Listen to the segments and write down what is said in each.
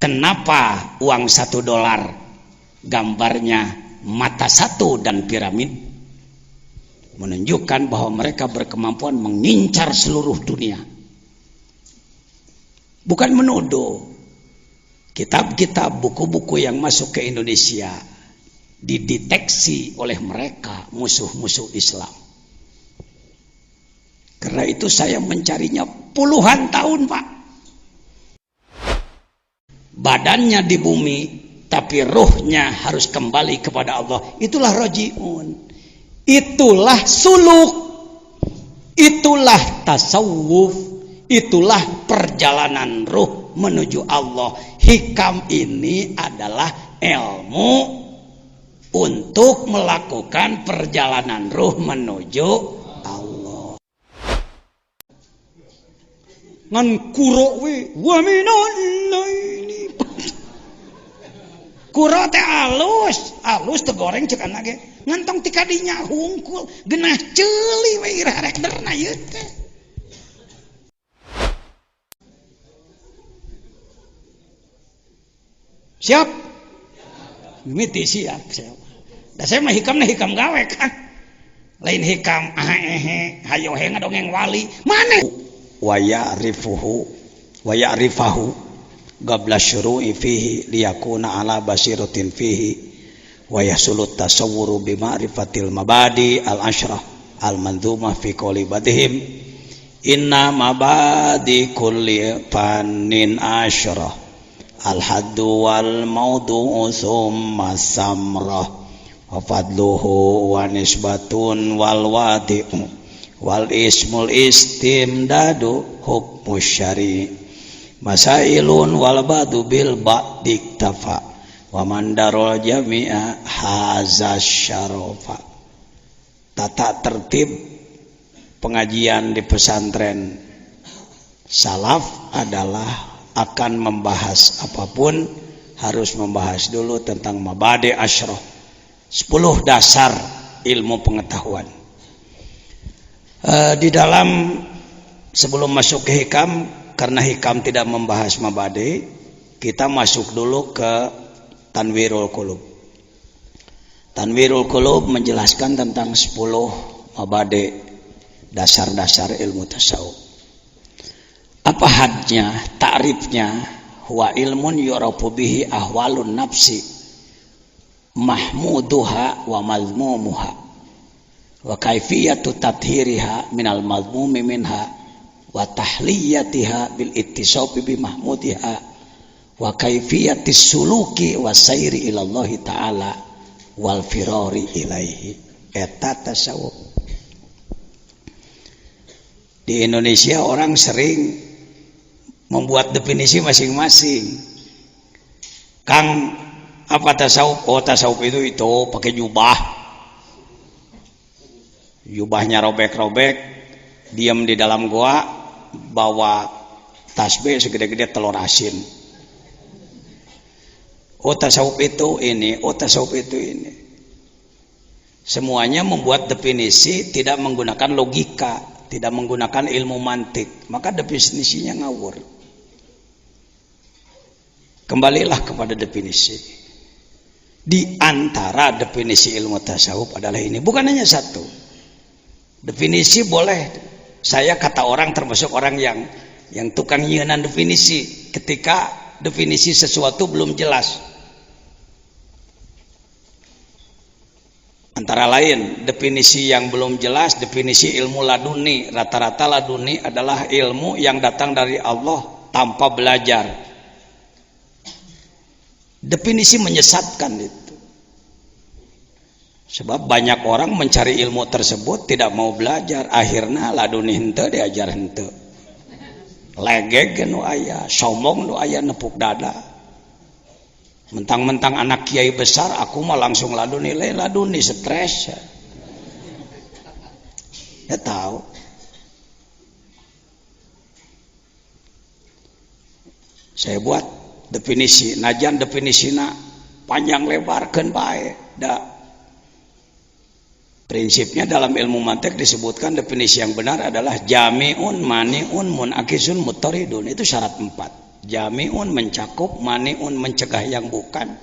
Kenapa uang $1 gambarnya mata satu dan piramid? Menunjukkan bahwa mereka berkemampuan mengincar seluruh dunia. Bukan menuduh. Kitab-kitab, buku-buku yang masuk ke Indonesia dideteksi oleh mereka musuh-musuh Islam. Karena itu saya mencarinya puluhan tahun, Pak. Badannya di bumi, tapi ruhnya harus kembali kepada Allah. Itulah roji'un. Itulah suluk. Itulah tasawuf. Itulah perjalanan ruh menuju Allah. Hikam ini adalah ilmu untuk melakukan perjalanan ruh menuju Allah. Ngan kuro we wa minan laili. Kuro teh alus teh goreng ceuk anna ge. Ngantong ti kadinya hungkul, genah ceuli we rek derna ieu teh. Siap? Mimiti siap. Da saya mah hikam gawe kan. Lain hikam hayo he ngadongeng wali. Mane? Wa ya'rifahu qabla syuru'i fihi liyakuna ala basiratin fihi wa yasulut tasawwuru bi ma'rifatil mabadi al-asyrah al-manzumah fi qouli badhim inna mabadi kulli fannin asyrah al-haddu wal maudu'u summa samrah wa fadluhu wa nisbatun wal wadi'u wal ismul istimdadu hukmu syari' masailun wal badu bil ba'dik tafa wa mandarul jami'a hazas syarafa. Tata tertib pengajian di pesantren salaf adalah akan membahas apapun harus membahas dulu tentang mabadi asyrah, 10 dasar ilmu pengetahuan. Di dalam sebelum masuk ke hikam, karena hikam tidak membahas mabadi, kita masuk dulu ke Tanwirul Qulub. Tanwirul Qulub menjelaskan tentang 10 mabadi, dasar-dasar ilmu tasawuf. Apa hadnya, ta'rifnya? Huwa ilmun yurafu bihi ahwalun nafsi mahmuduha wa mazmumuha wa kaifiyatu tathhiriha minal mazmumi minha wa tahliyatiha bil ittisafi bi mahmudiha wa kaifiyatis suluki wa sayri ila Allah taala wal firari ilaihi. Eta tasawuf. Di Indonesia orang sering membuat definisi masing-masing. Kang, apa tasawuf? Oh, tasawuf itu pakai jubah. Jubahnya robek-robek, diam di dalam goa, bawa tasbih segede-gede telur asin. Oh, tasawuf itu ini, oh tasawuf itu ini. Semuanya membuat definisi tidak menggunakan logika, tidak menggunakan ilmu mantik, maka definisinya ngawur. Kembalilah kepada definisi. Di antara definisi ilmu tasawuf adalah ini, bukan hanya satu. Definisi boleh, saya kata orang termasuk orang yang tukang nyieunan definisi ketika definisi sesuatu belum jelas. Antara lain definisi yang belum jelas, definisi ilmu laduni. Rata-rata laduni adalah ilmu yang datang dari Allah tanpa belajar. Definisi menyesatkan itu. Sebab banyak orang mencari ilmu tersebut tidak mau belajar, akhirnya laduni henteu diajar henteu. Legeg nu aya, sombong nu aya nepuk dada. Mentang-mentang anak kiai besar, aku mah langsung laduni stres. Ya tahu. Saya buat definisi, najan definisina panjang lebar keun bae. Da prinsipnya dalam ilmu mantik disebutkan definisi yang benar adalah jami'un mani'un munakisun mutaridun. Itu syarat 4. Jami'un mencakup, mani'un mencegah yang bukan.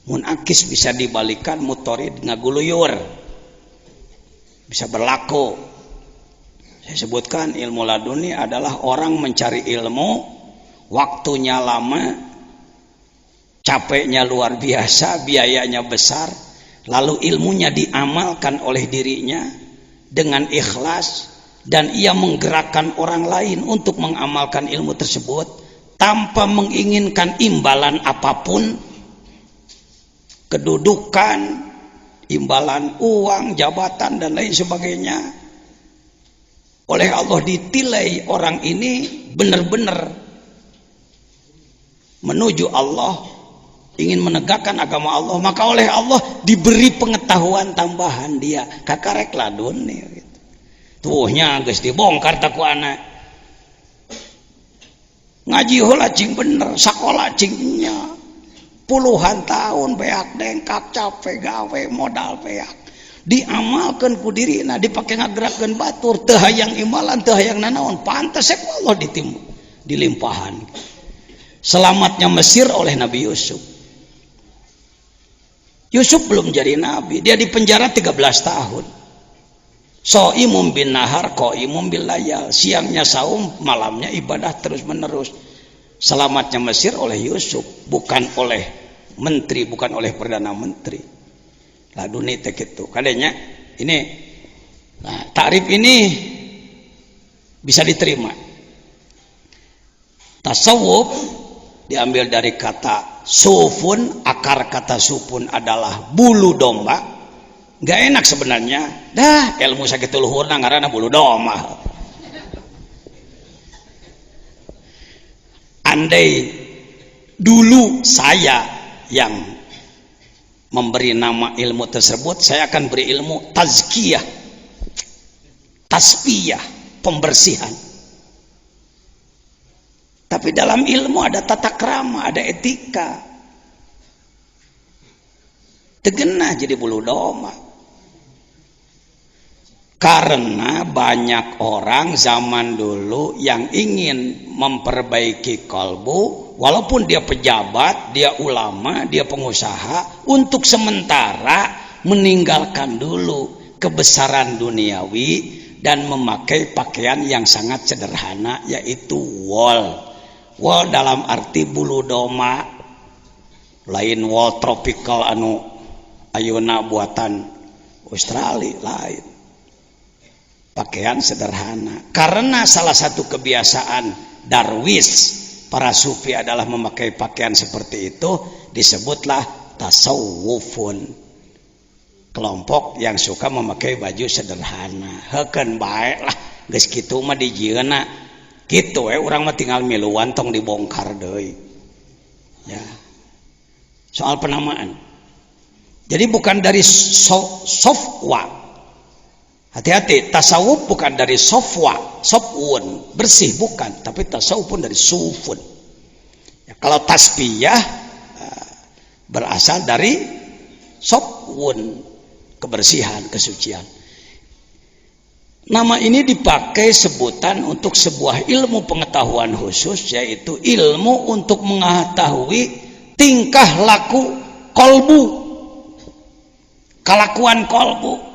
Munakis bisa dibalikan, mutorid ngaguluyur, bisa berlaku. Saya sebutkan ilmu laduni adalah orang mencari ilmu, waktunya lama, capeknya luar biasa, biayanya besar, lalu ilmunya diamalkan oleh dirinya dengan ikhlas, dan ia menggerakkan orang lain untuk mengamalkan ilmu tersebut tanpa menginginkan imbalan apapun, kedudukan, imbalan uang, jabatan dan lain sebagainya. Oleh Allah ditilai orang ini benar-benar menuju Allah, ingin menegakkan agama Allah, maka oleh Allah diberi pengetahuan tambahan dia kakarek ladun nih gitu. Tuhnya geus dibongkar taku anak ngaji heula cing bener, sakola cingnya puluhan tahun beak dengkak capek gawe modal beak diamalkan ku dirina, dipake ngagerakkeun batur, teu hayang imbalan, teu hayang nanaon, pantes ku Allah dilimpahan. Selamatnya Mesir oleh Nabi Yusuf. Yusuf belum jadi nabi, dia dipenjara 13 tahun. So'imum bin nahar, qo'imum bil layal, siangnya saum, malamnya ibadah terus menerus. Selamatnya Mesir oleh Yusuf, bukan oleh menteri, bukan oleh perdana menteri. Laduni teh kitu. Kadenya ini, nah, takrif ini bisa diterima. Tasawuf diambil dari kata sufun, akar kata sufun adalah bulu domba. Gak enak sebenarnya, dah ilmu sakitu luhurna ngaranna bulu domba. Andai dulu saya yang memberi nama ilmu tersebut, saya akan beri ilmu tazkiyah, tasfiyah, pembersihan. Tapi dalam ilmu ada tata krama, ada etika. Tegenah jadi bulu domba. Karena banyak orang zaman dulu yang ingin memperbaiki kalbu, walaupun dia pejabat, dia ulama, dia pengusaha, untuk sementara meninggalkan dulu kebesaran duniawi dan memakai pakaian yang sangat sederhana, yaitu wol. Wol dalam arti bulu domba, lain wol tropical anu ayeuna buatan Australia, lain. Pakaian sederhana. Karena salah satu kebiasaan darwis para sufi adalah memakai pakaian seperti itu, disebutlah tasawufun. Kelompok yang suka memakai baju sederhana. Heukeun bae lah, geus kitu mah dijieuna. Kitu urang mah tinggal miluan tong dibongkar deui. Ya. Soal penamaan. Jadi bukan dari sofwa. Hati-hati, tasawuf bukan dari sofwun, bersih bukan, tapi tasawuf pun dari sufun. Ya, kalau tasbiyah berasal dari sofwun, kebersihan, kesucian. Nama ini dipakai sebutan untuk sebuah ilmu pengetahuan khusus, yaitu ilmu untuk mengetahui tingkah laku kolbu, kelakuan kolbu.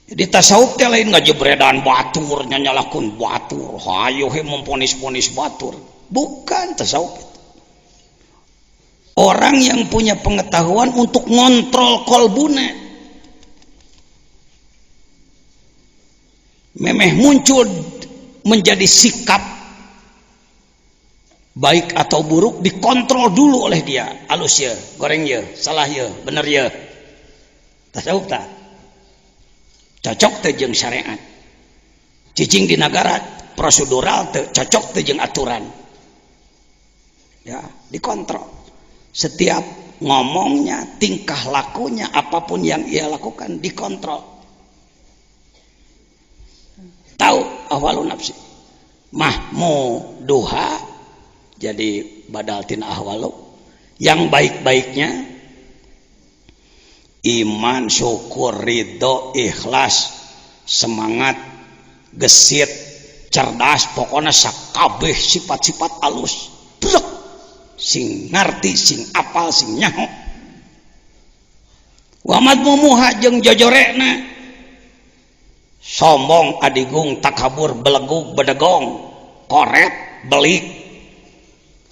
Di tasawuf teh lain ngajebredan batur, nyalakeun batur, hayo he memponis-ponis batur. Bukan tasawuf itu. Orang yang punya pengetahuan untuk ngontrol kolbuna. Memeh muncul menjadi sikap baik atau buruk dikontrol dulu oleh dia. Alus ya, goreng ya, salah ya, bener ya. Tasawuf tak? Cocok teh jeung syariat. Cicing di negara prosedural teh cocok teh jeung aturan. Ya, dikontrol. Setiap ngomongnya, tingkah lakunya, apapun yang ia lakukan dikontrol. Tahu ahwalun nafsi. Mahmuduha jadi badaltin ahwalu. Yang baik-baiknya iman, syukur, ridho, ikhlas, semangat, gesit, cerdas, pokoknya sakabeh sifat-sifat alus. Brek. Sing ngarti, sing apal, sing nyaho. Wa madmumuha jeung jojorekna sombong, adigung, takabur, belegug, bedegong, koret, belik,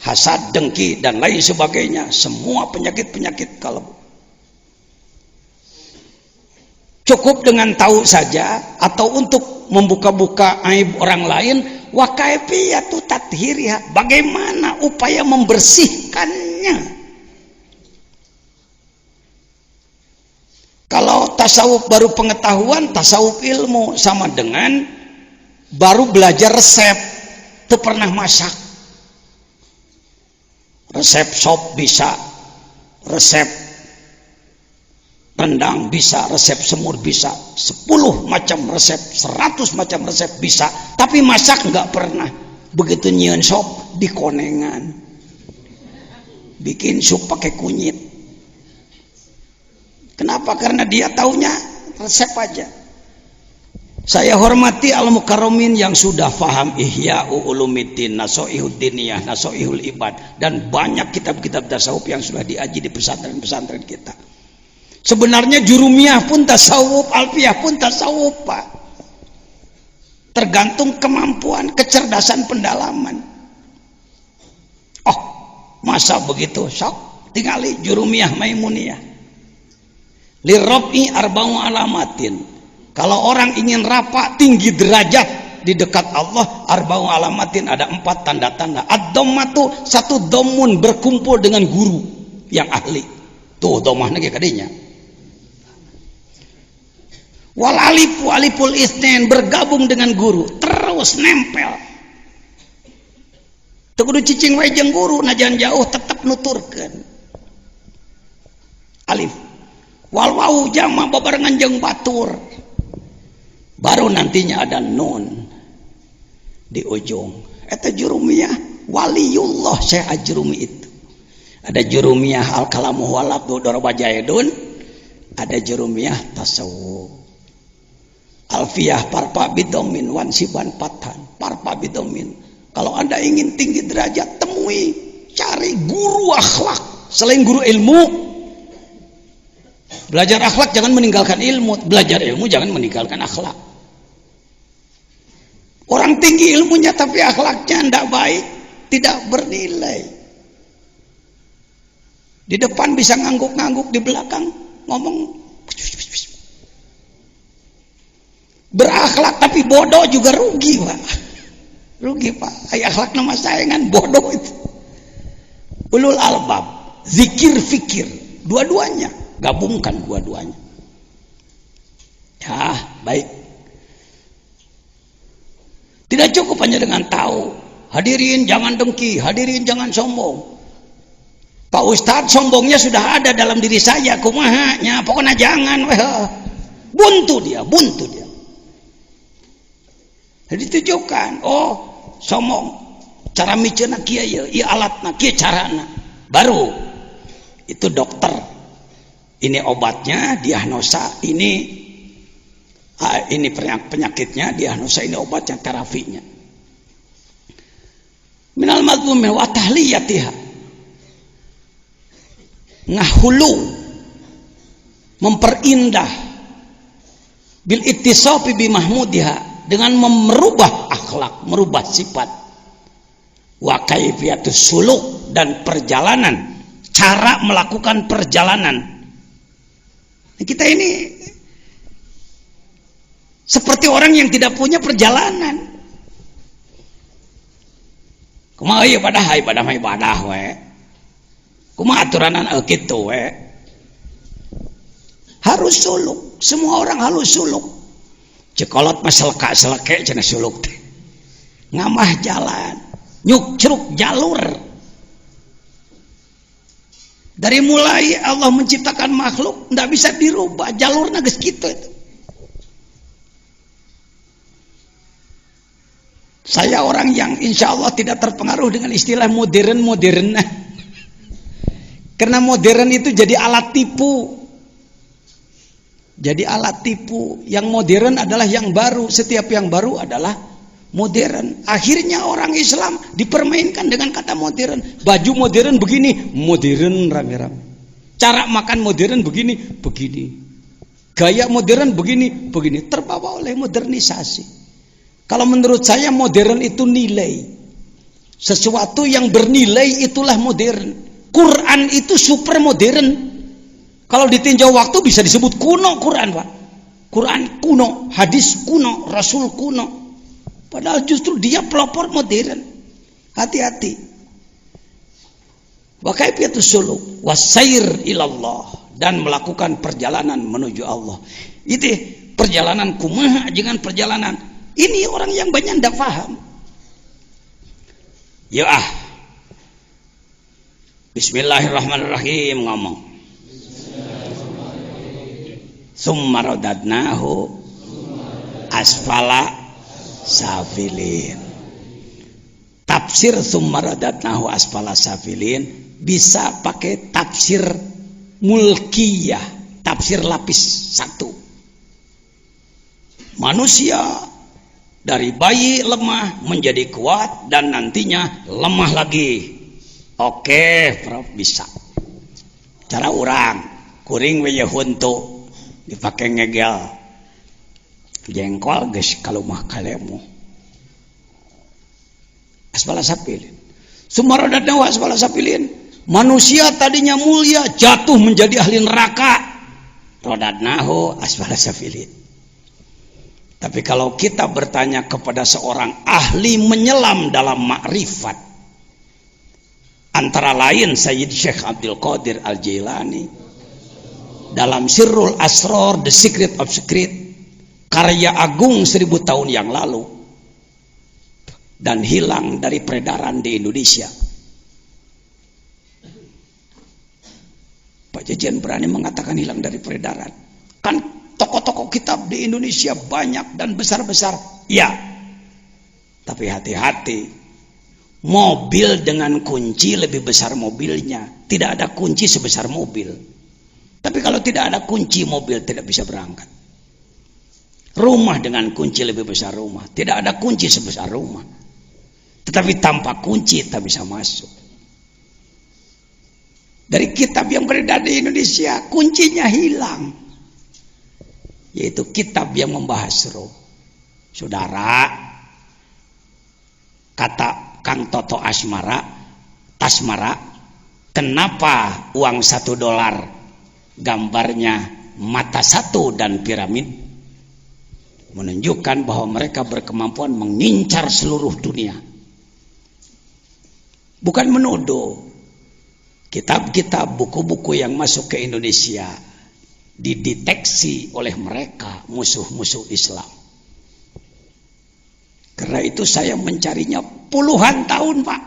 hasad, dengki, dan lain sebagainya. Semua penyakit-penyakit kalbu. Cukup dengan tahu saja atau untuk membuka-buka aib orang lain, wa kaifiyatu tathhiriha, bagaimana upaya membersihkannya. Kalau tasawuf baru pengetahuan, tasawuf ilmu, sama dengan baru belajar resep, itu pernah masak. Resep sop bisa, resep rendang bisa, resep semur bisa, 10 macam resep, 100 macam resep bisa, tapi masak nggak pernah. Begitu nyieun sop di konengan, bikin sup pakai kunyit. Kenapa? Karena dia taunya resep aja. Saya hormati al-mukarramin yang sudah faham Ihya Ulumuddin, Nasoihud Diniyah, Nasoihul Ibad, dan banyak kitab-kitab tasawuf yang sudah diaji di pesantren-pesantren kita. Sebenarnya jurumiyah pun tasawuf, alfiyah pun tasawuf, Pak. Tergantung kemampuan, kecerdasan, pendalaman. Oh, masa begitu? Sok, tinggali jurumiyah Maimuniyah. Lirrafi arba'u alamatin. Kalau orang ingin rapat tinggi derajat di dekat Allah, arba'u alamatin, ada 4 tanda-tanda. Ad-dhammatu, 1 dhammun, berkumpul dengan guru yang ahli. Tuh dhammahna ge kadinya. Wal alifu aliful isnin, bergabung dengan guru, terus nempel. Teu kudu cicing wae jeung guru, najan jauh tetep nuturkeun. Alif. Wal wau jama babarengan jeung batur. Baru nantinya ada nun di ujung. Eta jurumiyah waliullah Syekh Ajrumi itu. Ada jurumiyah al-kalamu walab daraba jaidun, ada jurumiyah tasawuf. Alfiyah parpa bidomin wansiban patan, parpa bidomin. Kalau Anda ingin tinggi derajat, temui, cari guru akhlak selain guru ilmu. Belajar akhlak jangan meninggalkan ilmu, belajar ilmu jangan meninggalkan akhlak. Orang tinggi ilmunya tapi akhlaknya tidak baik, tidak bernilai. Di depan bisa ngangguk-ngangguk, di belakang ngomong. Berakhlak tapi bodoh juga rugi, Pak. Rugi, Pak. Akhlak nama sayangan bodoh itu. Ulul albab, zikir fikir, dua-duanya, gabungkan dua-duanya. Ya, baik. Tidak cukup hanya dengan tahu. Hadirin jangan dengki, hadirin jangan sombong. Pak Ustadz, sombongnya sudah ada dalam diri saya, kumahanya, pokoknya jangan. Buntu dia. Jadi tunjukkan, oh sombong, cara micena kia ya, iya alatna, kia carana. Baru itu dokter, ini obatnya, diagnosa, ini penyakitnya, diagnosa, ini obatnya, terapinya. Minal madmumi wa tahliyatiha, ngahulu, memperindah, bil ittisafi bi mahmudiha, dengan merubah akhlak, merubah sifat, wa kaifiyatus suluk, dan perjalanan, cara melakukan perjalanan. Kita ini seperti orang yang tidak punya perjalanan. Kumaha ibadah we. Kumaha aturanan kitu we. Harus suluk, semua orang harus suluk. Cekolot mah seleka-seleke cenah suluk teh. Ngamah jalan, nyuk-cruk jalur. Dari mulai Allah menciptakan makhluk tidak bisa dirubah, jalurnya geus kitu itu. Saya orang yang insya Allah tidak terpengaruh dengan istilah modern. Karena modern itu jadi alat tipu. Jadi alat tipu. Yang modern adalah yang baru. Setiap yang baru adalah modern. Akhirnya orang Islam dipermainkan dengan kata modern. Baju modern begini, modern rame-rame. Cara makan modern begini, begini. Gaya modern begini, begini. Terbawa oleh modernisasi. Kalau menurut saya modern itu nilai. Sesuatu yang bernilai itulah modern. Quran itu super modern. Kalau ditinjau waktu bisa disebut kuno Quran, Pak. Quran kuno, hadis kuno, Rasul kuno. Padahal justru dia pelopor modern. Hati-hati. Wa kaifiyatus suluk wasair ilallah, dan melakukan perjalanan menuju Allah. Itu perjalanan kumaha jangan perjalanan. Ini orang yang banyak tidak paham. Ya Bismillahirrahmanirrahim ngomong. Summa radadnahu asfala safilin. Tafsir summa radadnahu asfala safilin bisa pakai tafsir mulkiyah, tafsir lapis 1. Manusia dari bayi lemah menjadi kuat dan nantinya lemah lagi. Oke, Prof, bisa. Cara orang kuring we huntu dipakai ngegel jengkol geus kalumah kalemu. Asfala safilin. Sumaradadna wa asfala safilin. Manusia tadinya mulia jatuh menjadi ahli neraka. Radadnahu asfala safilin. Tapi kalau kita bertanya kepada seorang ahli menyelam dalam makrifat, antara lain Sayyid Syekh Abdul Qadir Al-Jailani dalam Sirrul Asrar, The Secret of Secret, karya agung 1000 tahun yang lalu dan hilang dari peredaran di Indonesia. Pak Jejen berani mengatakan hilang dari peredaran. Kan tokoh-tokoh kitab di Indonesia banyak dan besar-besar. Ya. Tapi hati-hati. Mobil dengan kunci lebih besar mobilnya. Tidak ada kunci sebesar mobil. Tapi kalau tidak ada kunci, mobil tidak bisa berangkat. Rumah dengan kunci lebih besar rumah. Tidak ada kunci sebesar rumah. Tetapi tanpa kunci tak bisa masuk. Dari kitab yang beredar di Indonesia, kuncinya hilang. Yaitu kitab yang membahas roh. Saudara, kata Kang Toto Tasmara, kenapa uang $1 gambarnya mata 1 dan piramid? Menunjukkan bahwa mereka berkemampuan mengincar seluruh dunia. Bukan menuduh. Kitab-kitab, buku-buku yang masuk ke Indonesia dideteksi oleh mereka musuh-musuh Islam. Karena itu saya mencarinya puluhan tahun, Pak.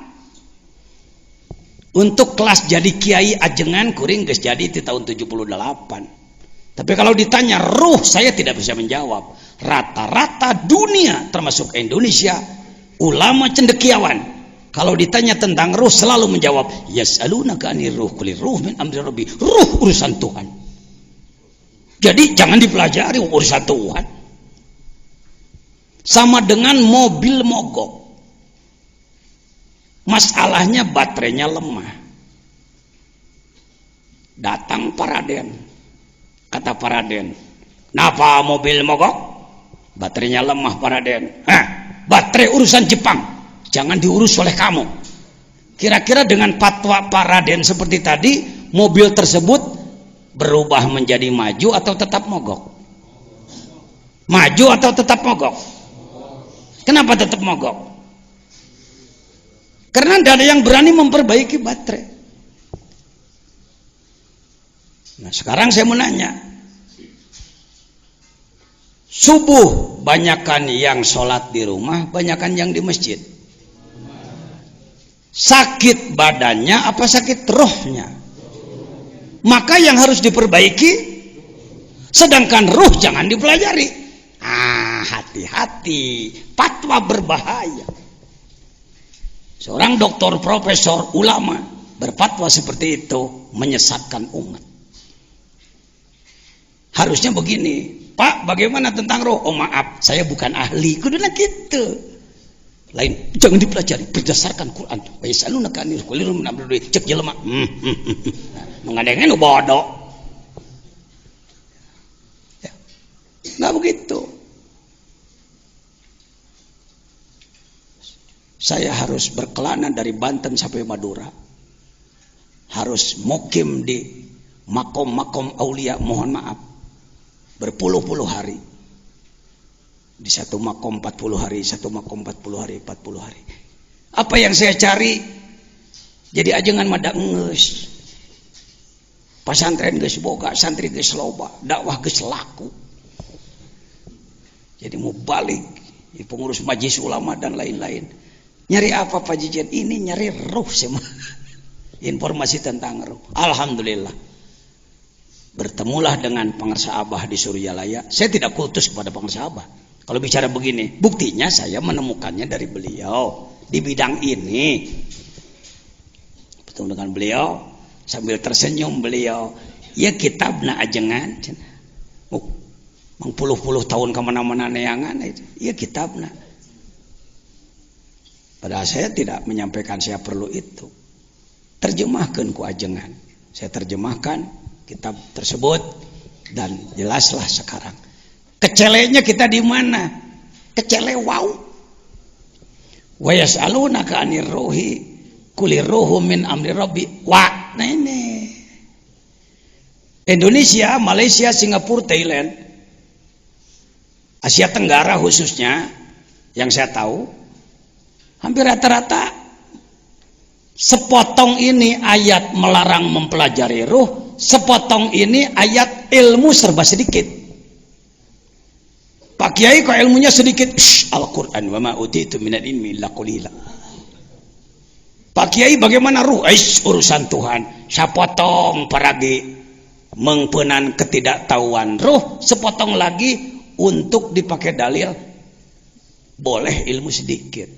Untuk kelas jadi kiai ajengan kuring geus jadi di tahun 78. Tapi kalau ditanya ruh, saya tidak bisa menjawab. Rata-rata dunia termasuk Indonesia ulama cendekiawan, kalau ditanya tentang ruh selalu menjawab yas'alunaka 'anir ruh qul ruh min amri rabbi. Ruh urusan Tuhan. Jadi jangan dipelajari urusan Tuhan. Sama dengan mobil mogok. Masalahnya baterainya lemah. Datang Paraden. Kata Paraden, "Napa mobil mogok?" Baterainya lemah, Paraden. Baterai urusan Jepang. Jangan diurus oleh kamu. Kira-kira dengan fatwa Paraden seperti tadi, mobil tersebut berubah menjadi maju atau tetap mogok? Maju atau tetap mogok? Kenapa tetap mogok? Karena tidak ada yang berani memperbaiki baterai. Nah, sekarang saya mau nanya. Subuh banyakan yang sholat di rumah, banyakan yang di masjid. Sakit badannya apa sakit rohnya? Maka yang harus diperbaiki, sedangkan ruh jangan dipelajari. Hati-hati, fatwa berbahaya. Seorang doktor, profesor, ulama berfatwa seperti itu menyesatkan umat. Harusnya begini, Pak, bagaimana tentang roh? Oh maaf, saya bukan ahli. Kudunya gitu. Lain jangan dipelajari berdasarkan Quran. Wa yasalunaka anil qulir min amri cek jelema. Mengadengnya bodoh. Ya. Nggak begitu. Saya harus berkelana dari Banten sampai Madura. Harus mukim di makom-makom aulia, mohon maaf. Berpuluh-puluh hari. Di satu makom 40 hari, satu makom 40 hari, 40 hari. Apa yang saya cari? Jadi ajengan mada ngeus. Pasantren geus boga, santri geus loba, dakwah geus laku. Jadi mau balik, pengurus majelis ulama dan lain-lain. Nyari apa Pak Jijen? Ini nyari ruh semua. Informasi tentang ruh. Alhamdulillah. Bertemulah dengan pengarsa Abah di Suryalaya. Saya tidak kultus kepada pengarsa Abah. Kalau bicara begini, buktinya saya menemukannya dari beliau di bidang ini. Bertemu dengan beliau sambil tersenyum beliau, ya kitabna ajengan. Puluh-puluh tahun kemana-mana neangan itu, ya kitabna. Padahal saya tidak menyampaikan saya perlu itu. Terjemahkan ku ajengan. Saya terjemahkan kitab tersebut dan jelaslah sekarang. Kecelenya kita di mana? Kecele wow. Wa yas'alunaka 'anir ruhi qulir ruhu min amri rabbi. Wah, nah ini. Indonesia, Malaysia, Singapura, Thailand, Asia Tenggara khususnya yang saya tahu hampir rata-rata sepotong ini ayat melarang mempelajari ruh, sepotong ini ayat ilmu serba sedikit. Pak Kiai kok ilmunya sedikit, Al-Quran wa ma utitu minal ilmi illa qalila. Pak Kiai bagaimana ruh? Urusan Tuhan. Sapotong paragi mengpenan ketidaktahuan ruh, sepotong lagi untuk dipakai dalil boleh ilmu sedikit.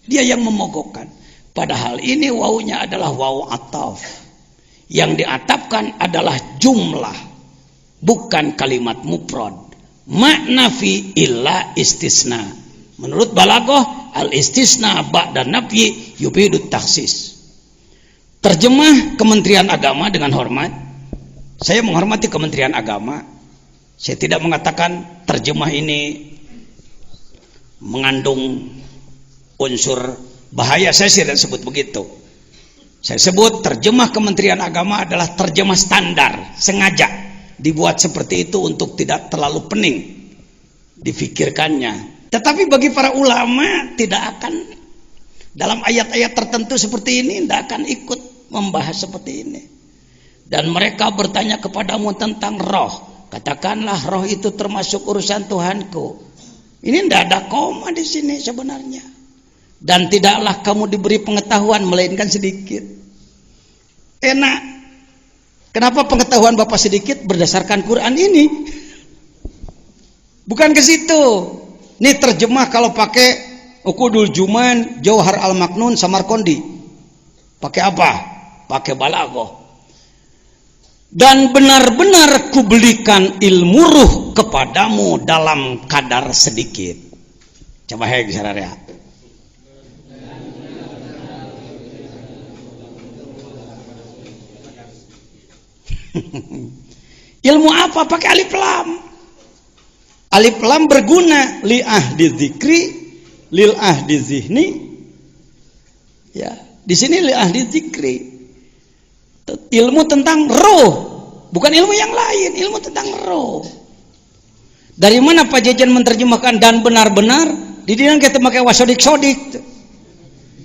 Dia yang memogokkan. Padahal ini wawunya adalah wawu ataf. Yang diatapkan adalah jumlah, bukan kalimat mufrad. Makna fi illa istisna. Menurut balaghah al istisna ba'da nafyi yufidut takhsis. Terjemah Kementerian Agama dengan hormat. Saya menghormati Kementerian Agama. Saya tidak mengatakan terjemah ini mengandung unsur bahaya. Saya tidak sebut begitu. Saya sebut terjemah Kementerian Agama adalah terjemah standar, sengaja dibuat seperti itu untuk tidak terlalu pening difikirkannya. Tetapi bagi para ulama tidak akan dalam ayat-ayat tertentu seperti ini tidak akan ikut membahas seperti ini. Dan mereka bertanya kepadamu tentang roh. Katakanlah roh itu termasuk urusan Tuhanku. Ini tidak ada koma di sini sebenarnya. Dan tidaklah kamu diberi pengetahuan melainkan sedikit. Enak. Kenapa pengetahuan Bapak sedikit berdasarkan Quran ini? Bukan ke situ. Ini terjemah kalau pakai Uqudul Juman, Jauhar Al-Maknun, Samarqandi. Pakai apa? Pakai balaghah. Dan benar-benar kubelikan ilmu ruh kepadamu dalam kadar sedikit. Coba hei sararea. Ilmu apa? Pakai alif lam. Alif lam berguna li ahdi dzikri lil ahdi zihni. Ya, di sini li ahdi dzikri. Ilmu tentang roh, bukan ilmu yang lain, ilmu tentang roh. Dari mana Pak Jajan menerjemahkan dan benar-benar? Di dinan kita pakai wasodik-sodik.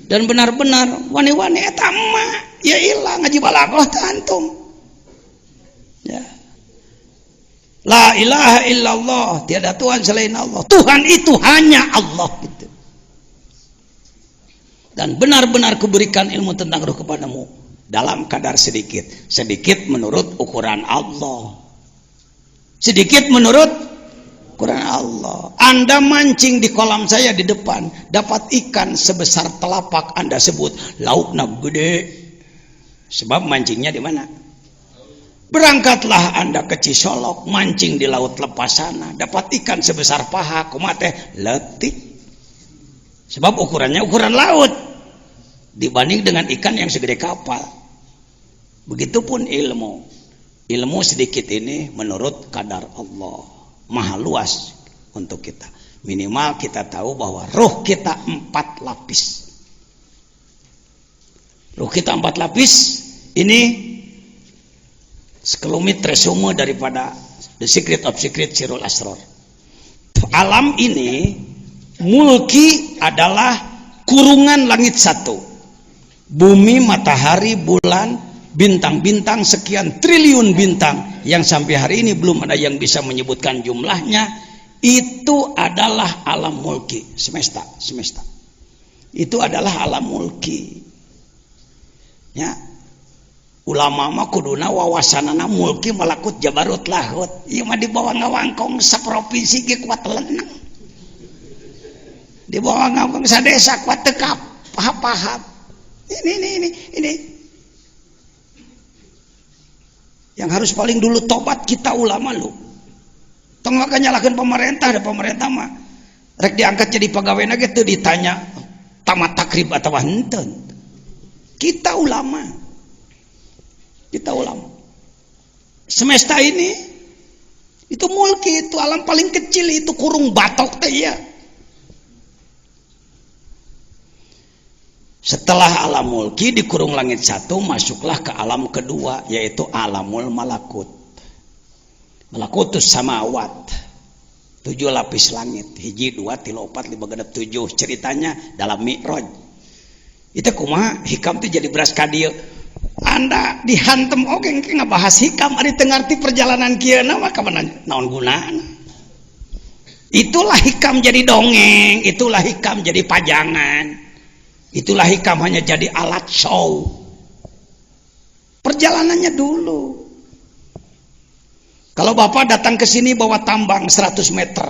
Dan benar-benar wani-wani eta mah ya ilang ngaji balaghah antum. Ya. La ilaha illallah, tiada Tuhan selain Allah. Tuhan itu hanya Allah gitu. Dan benar-benar kuberikan ilmu tentang roh kepadamu dalam kadar sedikit. Sedikit menurut ukuran Allah. Sedikit menurut ukuran Allah. Anda mancing di kolam saya di depan, dapat ikan sebesar telapak, Anda sebut laukna gede. Sebab mancingnya di mana? Berangkatlah Anda ke Cisolok, mancing di laut lepas sana, dapat ikan sebesar paha, kumat teh letik. Sebab ukurannya ukuran laut dibanding dengan ikan yang segede kapal. Begitupun ilmu. Ilmu sedikit ini menurut kadar Allah. Maha luas untuk kita. Minimal kita tahu bahwa ruh kita 4 lapis. Ruh kita 4 lapis. Ini sekelumit resume daripada The Secret of Secret Sirul Asrar. Alam ini mulki adalah kurungan langit 1, bumi, matahari, bulan, bintang-bintang, sekian triliun bintang yang sampai hari ini belum ada yang bisa menyebutkan jumlahnya. Itu adalah alam mulki, semesta. Itu adalah alam mulki. Ya, ulama mah kuduna wawasanana mulki malakut jabarut lahut. Ieu mah di bawah ngawangkong saprovinsi ge kuat lenang. Di bawah ngawangkong sadesa kuat tekap paham. Ini. Yang harus paling dulu tobat kita ulama lu. Tong maka nyalakeun pemerintah, ada pemerintah mah rek diangkat jadi pegawai ge teu ditanya tamat takrib atawa henteu. Kita ulama. Semesta ini itu mulki, itu alam paling kecil, itu kurung batok teh ya. Setelah alam mulki di kurung langit 1, masuklah ke alam kedua, yaitu alamul malakut. Malakutus samawat, 7 lapis langit, 1, 2, 3, 4, 5, 6, 7. Ceritanya dalam Mi'raj. Itu kumaha hikam itu jadi beras kadieu. Anda dihantem oge ngabahas hikam ari teu ngarti perjalanan kieu maka naon gunana. Itulah hikam jadi dongeng, itulah hikam jadi pajangan. Itulah hikam hanya jadi alat show. Perjalanannya dulu. Kalau Bapak datang ke sini bawa tambang 100 meter,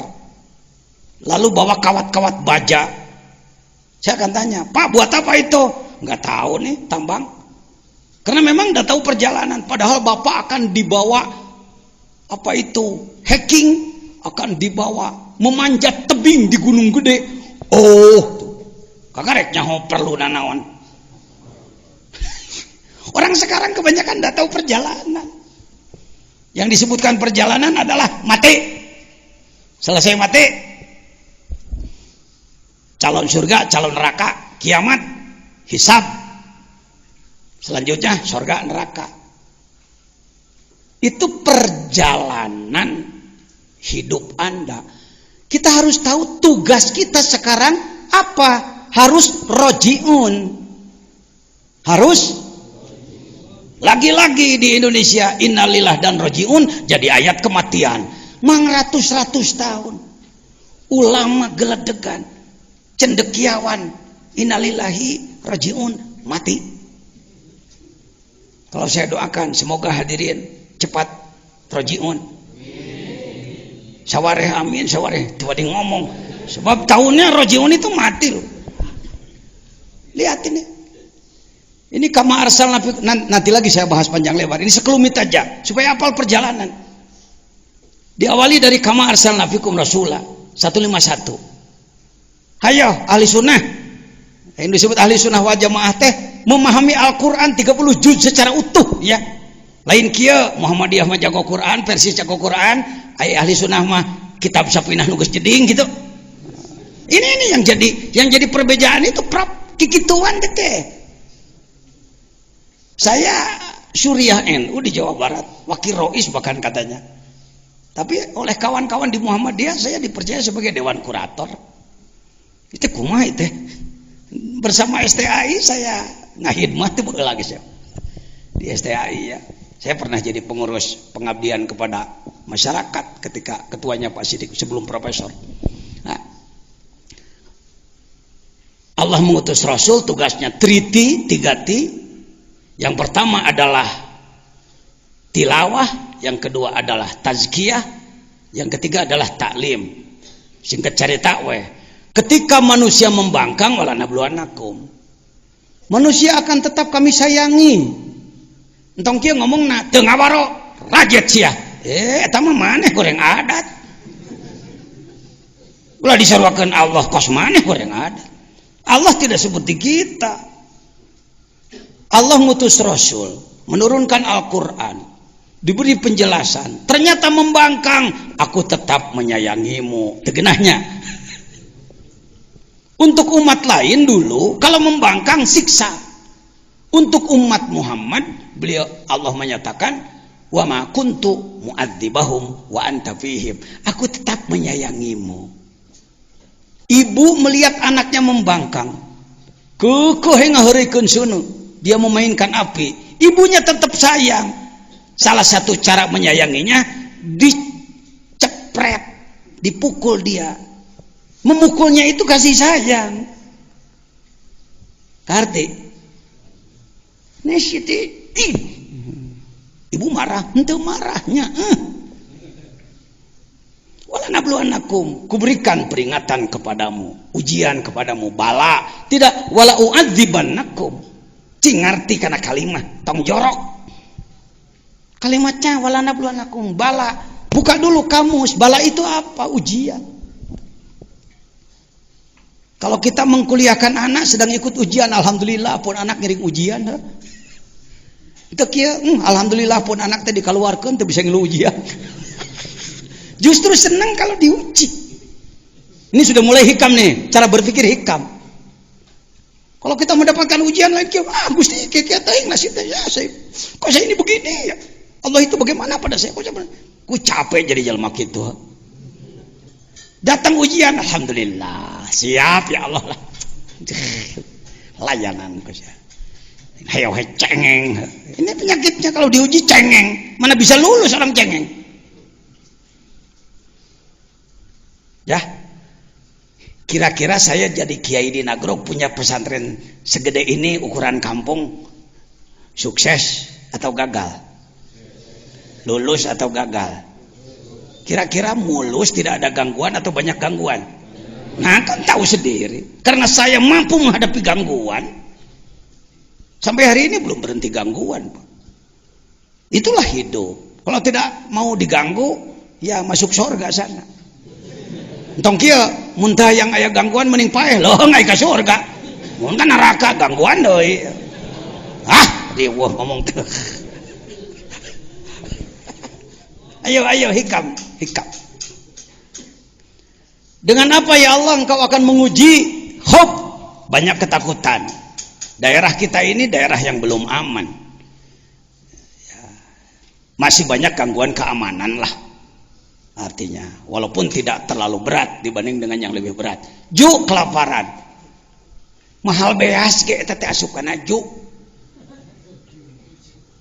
lalu bawa kawat-kawat baja, saya akan tanya, Pak buat apa itu? Nggak tahu nih tambang. Karena memang nggak tahu perjalanan. Padahal Bapak akan dibawa hacking, akan dibawa memanjat tebing di Gunung Gede. Oh. Kakarek nyaho perlu nanawan. Orang sekarang kebanyakan tidak tahu perjalanan. Yang disebutkan perjalanan adalah mati. Selesai mati, calon surga, calon neraka, kiamat, hisab. Selanjutnya surga, neraka. Itu perjalanan hidup Anda. Kita harus tahu tugas kita sekarang apa. Harus rojiun, harus lagi-lagi di Indonesia innalillah dan rojiun jadi ayat kematian. Mang ratus-ratus tahun ulama geledegan cendekiawan innalillahi rojiun mati. Kalau saya doakan semoga hadirin cepat rojiun. Sawareh amin, sawareh tiba di ngomong sebab tahunnya rojiun itu mati loh. Lihat ini kama arsalna, nanti lagi saya bahas panjang lebar. Ini sekelumit aja supaya hafal perjalanan. Diawali dari kama arsalna fikum rasulah 151. Hayo ahli sunnah, yang disebut ahli sunnah wal jamaah teh memahami Al-Quran 30 juz secara utuh ya. Lain kieu Muhammadiyah mah jago Quran, Persis jago Quran, ahli sunnah mah kitab sapinah nugas jeding gitu. Ini yang jadi perbedaan itu kikituan teh. Saya Suriah NU di Jawa Barat, wakil rois bahkan katanya. Tapi oleh kawan-kawan di Muhammadiyah saya dipercaya sebagai dewan kurator. Itu kumaha itu. Bersama STAI saya ngahidmat itu lagi saya. Di STAI ya. Saya pernah jadi pengurus pengabdian kepada masyarakat ketika ketuanya Pak Sidik sebelum profesor. Nah, Allah mengutus Rasul, tugasnya 3T. Yang pertama adalah tilawah, yang kedua adalah tazkiyah, yang ketiga adalah taklim. Singkat cerita ketika manusia membangkang wala nabluwanakum, manusia akan tetap kami sayangi. Entong kieu ngomongna teu ngawaro rajet sia. Eta mah maneh goreng adat. Ulah diseruakeun Allah kos maneh goreng adat. Allah tidak seperti kita. Allah ngutus Rasul, menurunkan Al-Quran, diberi penjelasan, ternyata membangkang. Aku tetap menyayangimu. Tegenahnya. Untuk umat lain dulu, kalau membangkang siksa. Untuk umat Muhammad, beliau Allah menyatakan, wa ma kuntu mu'adzibahum wa anta fihim. Aku tetap menyayangimu. Ibu melihat anaknya membangkang, kekeh ngaheureikeun sunu, dia memainkan api, ibunya tetap sayang. Salah satu cara menyayanginya dicepret, dipukul dia. Memukulnya itu kasih sayang. Karti nesiti ibu marah, henteu marahnya. Wala nabluwannakum, kuberikan peringatan kepadamu, ujian kepadamu, bala. Tidak wala u'adzibannakum. Cing ngarti kana kalimat tong jorok. Kalimatnya wala nabluwannakum, bala. Buka dulu kamus, bala itu apa? Ujian. Kalau kita mengkuliahkan anak sedang ikut ujian, alhamdulillah pun anak ngiring ujian. Itu kieu, alhamdulillah pun anak teh dikaluarkeun teu bisa ngilu ujian. Justru senang kalau diuji. Ini sudah mulai hikam nih, cara berpikir hikam. Kalau kita mendapatkan ujian lain, Gusti kieu teh nasibnya ya saya. Kok saya ini begini ya? Allah itu bagaimana pada saya? Ku capek jadi jalma kitu. Datang ujian, alhamdulillah, siap ya Allah lah. Layanan ku saya. Hayo cengeng. Ini penyakitnya kalau diuji cengeng. Mana bisa lulus orang cengeng? Ya, kira-kira saya jadi kiai di Nagrog punya pesantren segede ini, ukuran kampung, sukses atau gagal? Lulus atau gagal? Kira-kira mulus, tidak ada gangguan atau banyak gangguan? Nah kan tahu sendiri, karena saya mampu menghadapi gangguan. Sampai hari ini belum berhenti gangguan. Itulah hidup. Kalau tidak mau diganggu, ya masuk surga sana. Entong kieu muntah yang aya gangguan mending paeh loh ngai ka surga. Mun ka neraka gangguan deui. Dieueuh ngomong teh. Ayo hikam. Dengan apa ya Allah engkau akan menguji? Khawf, banyak ketakutan. Daerah kita ini daerah yang belum aman. Ya, masih banyak gangguan keamanan lah. Artinya, walaupun tidak terlalu berat dibanding dengan yang lebih berat. Juk kelaparan. Mahal beas ge eta teh asupna juk.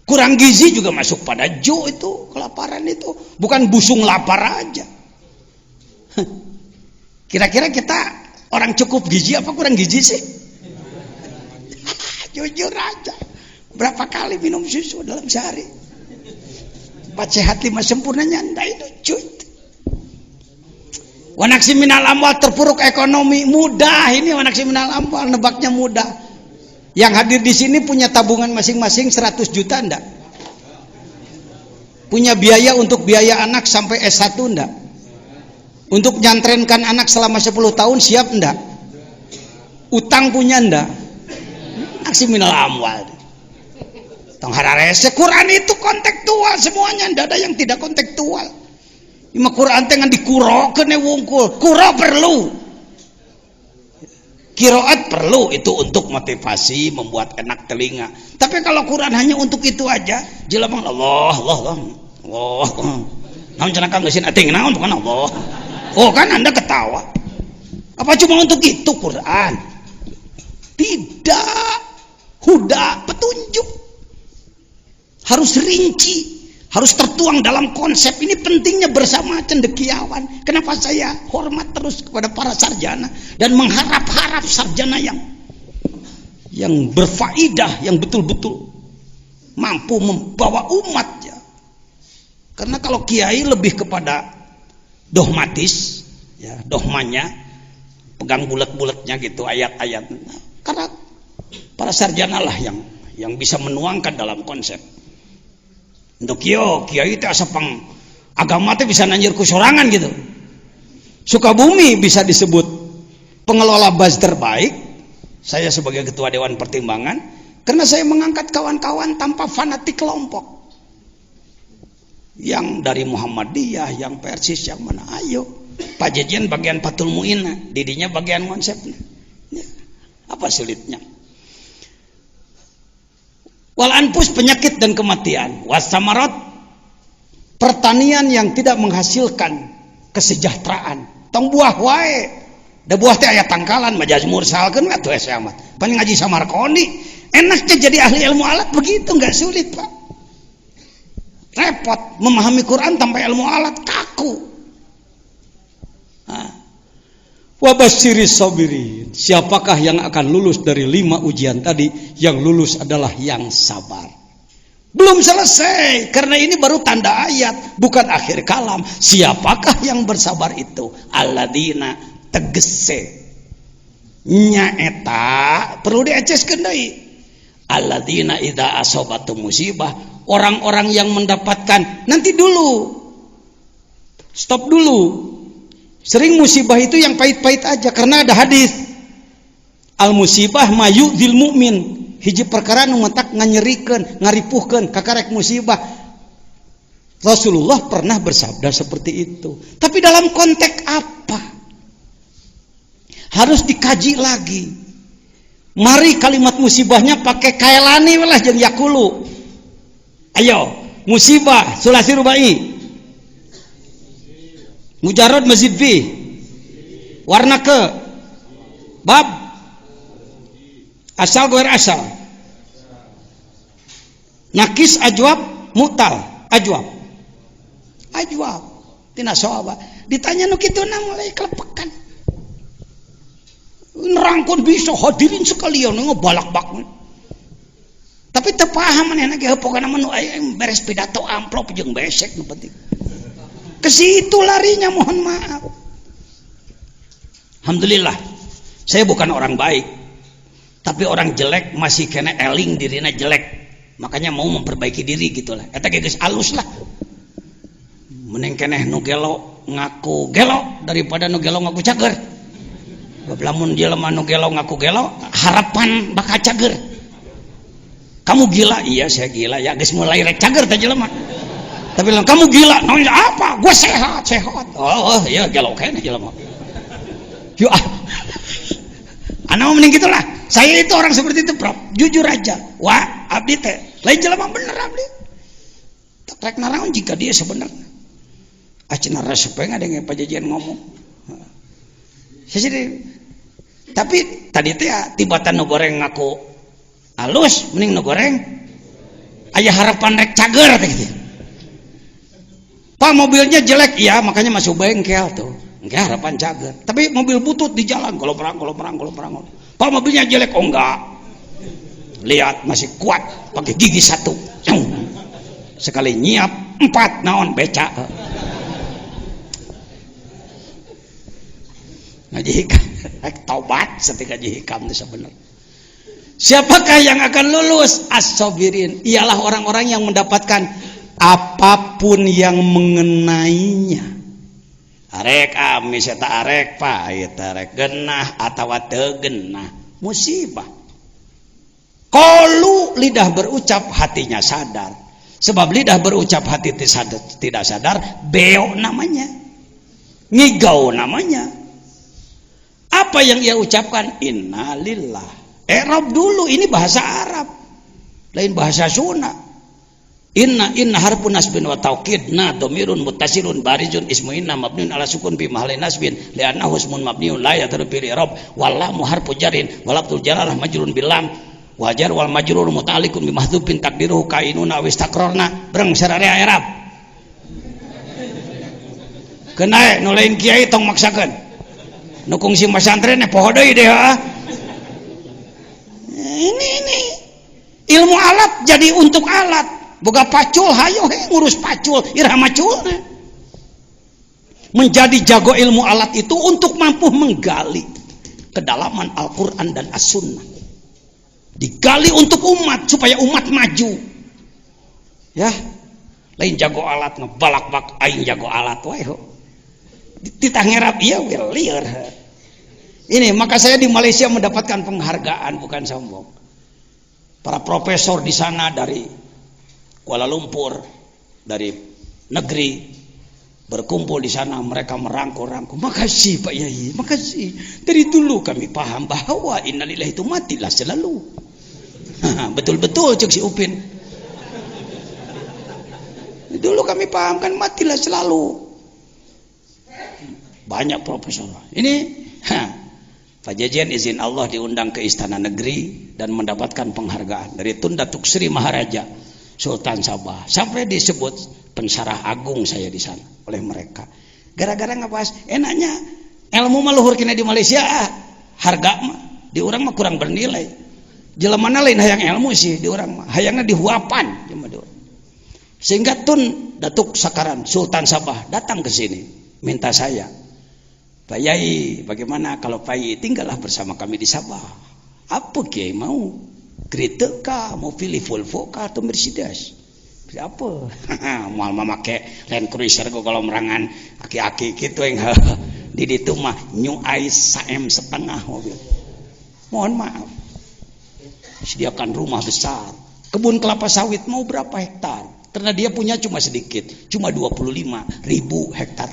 Kurang gizi juga masuk pada juk itu, kelaparan itu. Bukan busung lapar aja. Kira-kira kita orang cukup gizi apa kurang gizi sih? Jujur aja. Berapa kali minum susu dalam sehari? 4 sehat 5 sempurna nyanda itu cuy. Wanaksi minal amwal, terpuruk ekonomi, mudah ini wanaksi minal amwal, nebaknya mudah. Yang hadir di sini punya tabungan masing-masing 100 juta enggak? Punya biaya untuk biaya anak sampai S1 enggak? Untuk nyantrenkan anak selama 10 tahun siap enggak? Utang punya enggak? Wanaksi minal amwal. Tong hararese Quran itu kontekstual semuanya, enggak ada yang tidak kontekstual. Ima Quran teh ngan dikurokeun wungkul. Kuro perlu. Qiraat perlu itu untuk motivasi, membuat enak telinga. Tapi kalau Quran hanya untuk itu aja, jelema Allah. Naon cenah Kang geusin ating naon bukan Allah. Oh kan Anda ketawa. Apa cuma untuk itu Quran? Tidak. Huda, petunjuk. Harus rinci. Harus tertuang dalam konsep. Ini pentingnya bersama cendekiawan. Kenapa saya hormat terus kepada para sarjana dan mengharap-harap sarjana yang berfaedah, yang betul-betul mampu membawa umat ya. Karena kalau kiai lebih kepada dogmatis ya, dogmanya pegang bulat-bulatnya gitu ayat-ayat. Karena para sarjana lah yang bisa menuangkan dalam konsep. Untuk kiai itu asapang agama itu bisa nanjir kusorangan gitu. Sukabumi bisa disebut pengelola bus terbaik, Saya sebagai ketua Dewan Pertimbangan, karena saya mengangkat kawan-kawan tanpa fanatik kelompok. Yang dari Muhammadiyah, yang Persis, yang mana, ayo. Pak Jejen bagian Fathul Mu'inah, didinya bagian konsepnya. Ya, apa sulitnya? Wal anfus, penyakit dan kematian. Wasamarat, pertanian yang tidak menghasilkan kesejahteraan. Tong buah wae. Da buah teh aya tangkalan majaz mursalkeun atuh amat. Pan ngaji Samarqandi, enaknya jadi ahli ilmu alat begitu, enggak sulit, Pak. Repot memahami Quran tanpa ilmu alat, kaku. Wa basyiris sabirin. Siapakah yang akan lulus dari 5 ujian tadi? Yang lulus adalah yang sabar. Belum selesai, karena ini baru tanda ayat, bukan akhir kalam. Siapakah yang bersabar itu? Alladzina tegese nyaeta perlu dieceskeun deui. Alladzina idza asabatu musibah, orang-orang yang mendapatkan, nanti dulu, stop dulu. Sering musibah itu yang pahit-pahit aja, karena ada hadis al musibah mayudzil mukmin, hiji perkara nu matak nganyerikeun, ngaripuhkeun kakarek musibah. Rasulullah pernah bersabda seperti itu. Tapi dalam konteks apa? Harus dikaji lagi. Mari kalimat musibahnya pakai kailani welah jeung yakulu. Ayo, musibah sulasi rubai. Mujarrad mazid fi. Warna ke bab asal goer asal. Nakis ajwab mutal ajwab. Ajwab tina sawaba. Ditanya nu kituna mulai kelepekan. Nerangkun bisa hadirin sekalian ngebalak-balak. Tapi teu paham manehna ge heupokeun mah nu beres pidato amplop jeung besek nu penting. Ke situ larinya, mohon maaf. Alhamdulillah, saya bukan orang baik. Tapi orang jelek masih kena eling dirina jelek. Makanya mau memperbaiki diri gitulah. Eta ge geus alus lah. Mending keneh nu gelo ngaku gelo daripada nu gelo ngaku cager. Lamun jelema nu gelo ngaku gelo, harapan bakal cager. Kamu gila? Iya saya gila. Ya geus mulai rek cager teh jelema. Tapi bilang kamu gila, namanya apa? Gue sehat. Oh iya gelo kayaknya jelema. Yo anak mending gitulah. Saya itu orang seperti itu, Prof. Jujur aja. Wah, abdi teh lain jelema bener abdi. Tak rek naraon jika dia sebenarnya. Acina resepeng ada yang pajajian ngomong. Tapi tadi teh tibatan nu goreng ngaku halus, mending nu goreng aya harapan rek cager teh gitu. Pak mobilnya jelek, ya makanya masuk bengkel tuh. Enggak harapan cager. Tapi mobil butut di jalan, kalau perang. Pak mobilnya jelek, oh enggak. Lihat masih kuat, pakai gigi 1. Sekali nyiap 4 naon beca. Ngaji hikam, taubat setika ngaji hikam itu sebenarnya. Siapakah yang akan lulus? As-sabirin, ialah orang-orang yang mendapatkan apapun yang mengenainya. Arek amis eta arek pahit, arek genah atawa teu genah, musibah. Qalu, lidah berucap hatinya sadar. Sebab lidah berucap hati tidak sadar, beo namanya. Ngigau namanya. Apa yang ia ucapkan? Innalillah. I'rab dulu, ini bahasa Arab. Lain bahasa Sunda. Inna harfun nasbin wa taukid na dhamirun muttasilun barizun ismu inna mabniun ala sukun bi mahalli nasbin li'annahu ismun mabniun la yadru bil i'rab wal lam harfu jarin wal abdul jalalah majrurun bil lam wajar wal majrur muta'alliqun bi mahdhufin taqdiruhu kainuna wa istaqrarna bereng sararea i'rab kenae nu lain kiai tong maksakeun nu kungsi masantren poho deui deh ini ilmu alat jadi untuk alat. Boga pacul, hayo ngurus pacul, irama culna. Menjadi jago ilmu alat itu untuk mampu menggali kedalaman Al-Quran dan As-Sunnah. Digali untuk umat, supaya umat maju. Ya, lain jago alat, ngebalak-bak, aing jago alat, wae. Ditah ngerap, iya, liar. Ini maka saya di Malaysia mendapatkan penghargaan, bukan sombong. Para profesor di sana dari Kuala Lumpur, dari negeri berkumpul di sana, mereka merangkul-rangkul. Makasih Pak Yai, makasih. Dari dulu kami paham bahwa innalillahi itu matilah selalu. Betul-betul cek si Upin. Dulu kami paham kan matilah selalu. Banyak profesor. Ini Pak Jajan izin Allah diundang ke Istana Negeri dan mendapatkan penghargaan dari Tun Datuk Sri Maharaja Sultan Sabah. Sampai disebut pensarah agung saya di sana oleh mereka. Gara-gara ngebahas enaknya ilmu mah luhur kena di Malaysia, harga mah di orang mah kurang bernilai. Jelemana lain hayang ilmu sih di orang mah, hayangna dihuapan cuma di orang. Sehingga Tun Datuk Sakaran Sultan Sabah datang ke sini minta saya, Pak Yai, bagaimana kalau Pak Yai tinggallah bersama kami di Sabah? Apa Kiai mau? Kereta kah? Mau pilih Volvo kah atau Mercedes? Pilih apa? Mau memakai Land Cruiser kalau merangan aki-aki gitu yang di itu mah New Ice saem setengah mobil. Mohon maaf. Sediakan rumah besar. Kebun kelapa sawit mau berapa hektar? Karena dia punya cuma sedikit, cuma 25.000 hektar.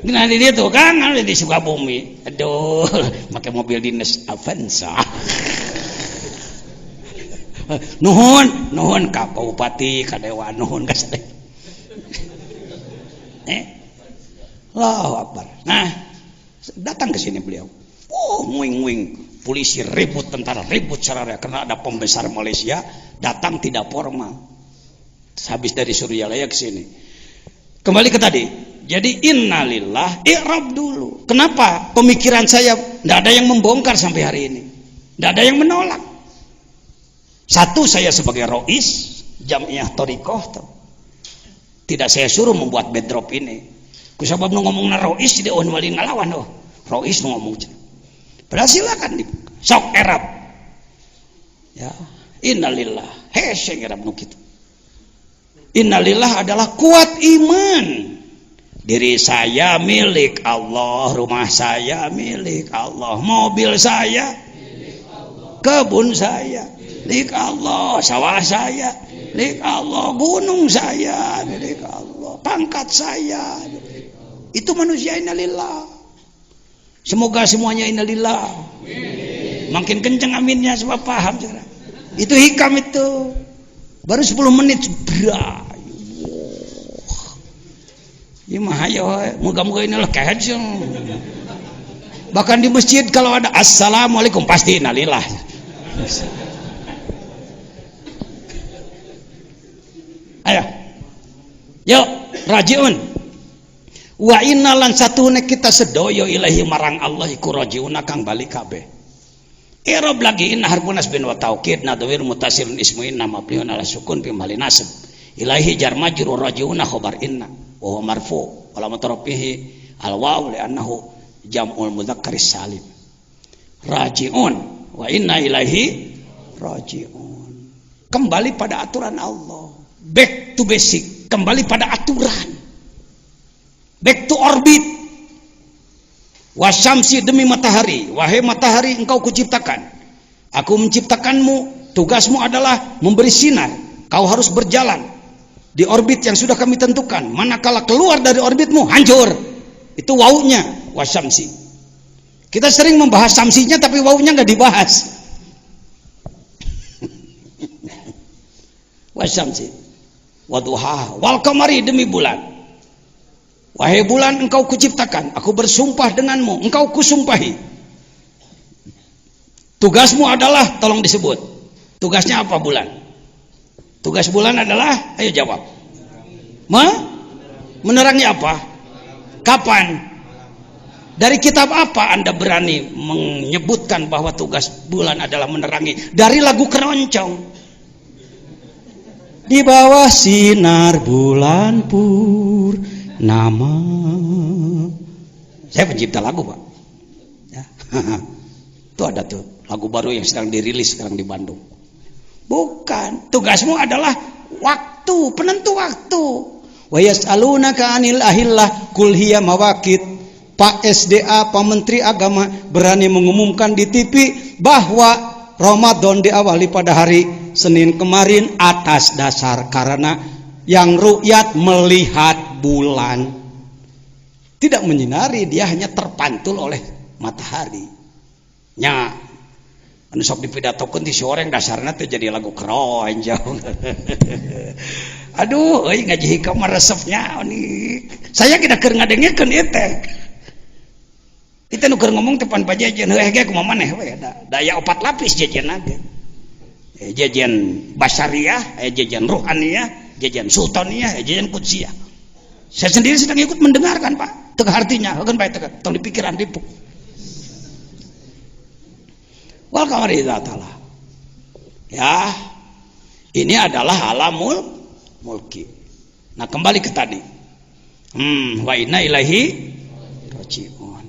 Nah dia tuh kan ada di Sukabumi, aduh, pakai mobil dinas Avanza. Nuhun ka Bupati, ka Dewa, nuhun ka sadaya. Allahu Akbar. Nah, datang ke sini beliau. Oh, nguing-nguing, polisi ribut, tentara ribut sararea karena ada pembesar Malaysia datang tidak formal. Habis dari Suryalaya ke sini. Kembali ke tadi. Jadi innalillah, i'rab dulu. Kenapa? Pemikiran saya tidak ada yang membongkar sampai hari ini. Tidak ada yang menolak. Satu, saya sebagai rois Jamiah Thariqah, tidak saya suruh membuat bedrop ini. Kusabab ngomong na rois tidak on wali ngalawan oh. Rois ngomong. Padahal silakan di sok i'rab. Ya, innalillah. Heseng i'rab nu kitu. Innalillah adalah kuat iman. Diri saya milik Allah, rumah saya milik Allah, mobil saya milik Allah, kebun saya milik Allah, sawah saya milik Allah, gunung saya milik Allah, pangkat saya milik Allah. Itu manusia innalillah. Semoga semuanya innalillah. Makin kenceng aminnya sebab paham sekarang. Itu hikam itu. Baru 10 menit berat. Ya mah ayo, moga-moga inilah kehajung. Bahkan di masjid kalau ada assalamualaikum pasti innalillah. Ayo, yuk rajiun. Wa inna lan satune kita sedoyo ilahi marang Allah iku rajiun kang balik kabeh. I'rab lagi inna harfun nasbin wa taukid nadwir mutasilun ismu inna mabniun ala sukun fi mahali nasb. Ilahi jar majrur rajiun khabar inna. Wa marfu alamat rafihi al-waw li'annahu jam'ul mudzakkaris salim. Raji'un wa inna ilaihi raji'un. Kembali pada aturan Allah. Back to basic, kembali pada aturan. Back to orbit. Wasyamsi demi matahari, wahai matahari engkau kuciptakan. Aku menciptakanmu, tugasmu adalah memberi sinar. Kau harus berjalan di orbit yang sudah kami tentukan. Manakala keluar dari orbitmu hancur. Itu wawunya wasyamsi. Kita sering membahas samsinya tapi wawunya nggak dibahas. Wasyamsi waduha wal qamari demi bulan. Wahai bulan engkau kuciptakan, aku bersumpah denganmu, engkau kusumpahi. Tugasmu adalah, tolong disebut. Tugasnya apa bulan? Tugas bulan adalah, ayo jawab. Menerangi apa? Kapan? Dari kitab apa Anda berani menyebutkan bahwa tugas bulan adalah menerangi? Dari lagu keroncong. Di bawah sinar bulan purnama. Saya pencipta lagu, Pak. Ya. Itu ada tuh lagu baru yang sedang dirilis sekarang di Bandung. Bukan, tugasmu adalah waktu, penentu waktu. Wa yas'alunaka 'anil ahillah qul hiya mawaqit. Pak SDA, Pak Menteri Agama berani mengumumkan di TV bahwa Ramadan diawali pada hari Senin kemarin atas dasar karena yang ru'yat melihat bulan, tidak menyinari, dia hanya terpantul oleh matahari. Nya anu sok dipidatokeun ti soreng dasarna teh jadi lagu keronjong. Aduh, euy ngaji hikam resepnya ini. Saya kita keur ngadengekeun ieu teh. Kita nu keur ngomong teh pan pajajan, heuh ge kumaha maneh we daya 4 lapis jajanna ge. Jajan basyariah, jajan ruhaniyah, jajan sultaniyah, jajan kudsiyah. Saya sendiri sedang ikut mendengarkan, Pak. Teu artinya, heukeun bae teu tong dipikiran dipuk. Wal kamari ta'ala. Ya, ini adalah alamul mulki. Nah, kembali ke tadi. Wa inna ilaihi raji'un.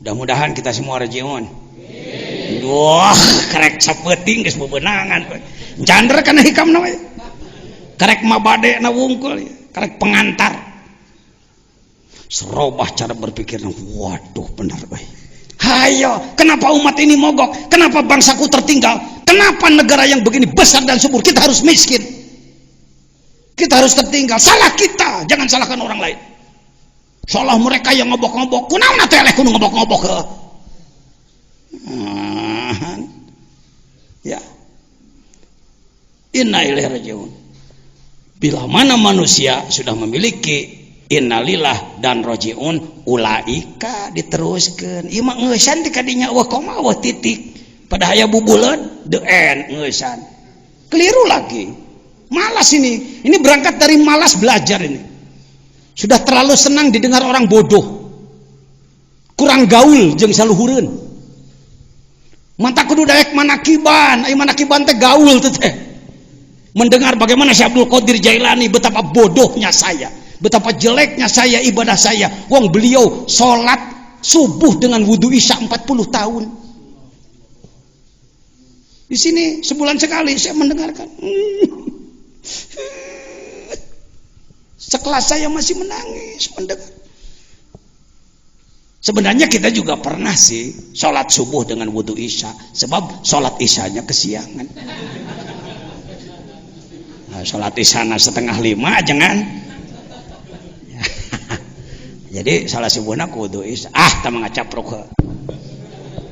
Mudah-mudahan kita semua raji'un. Wah, karek sapeuting geus bebenangan. Jander kana hikamna we. Karek mabade na wungkul, karek pengantar. Serobah cara berpikirna. Waduh, benar we. Hayo, kenapa umat ini mogok? Kenapa bangsaku tertinggal? Kenapa negara yang begini besar dan subur kita harus miskin? Kita harus tertinggal. Salah kita, jangan salahkan orang lain. Salah mereka yang ngobok-ngobok. Kunaon atuh eleh kudu ngobok-ngobok ke? Ya. Inna ilaihi raji'un. Bila mana manusia sudah memiliki innalillah dan raji'un, ulaika diteruskan. Ieu mah ngeusan di kadinya eueuh koma eueuh titik. Pada aya bubuleun the end ngeusan. Keliru lagi. Malas ini. Ini berangkat dari malas belajar ini. Sudah terlalu senang didengar orang bodoh. Kurang gaul jeung saluhureun. Manta kudu daek manakiban, ai manakiban teh gaul teh. Mendengar bagaimana Syekh Abdul Qadir Jailani, betapa bodohnya saya, betapa jeleknya saya ibadah saya. Wong beliau sholat subuh dengan wudu isya 40 tahun. Di sini sebulan sekali saya mendengarkan. Sekelas saya masih menangis mendengar. Sebenarnya kita juga pernah sih sholat subuh dengan wudu isya, sebab sholat isyanya kesiangan. Nah, sholat isyana 4:30 jangan. Jadi salah subuhna wudu isya. Teu ngacapruk.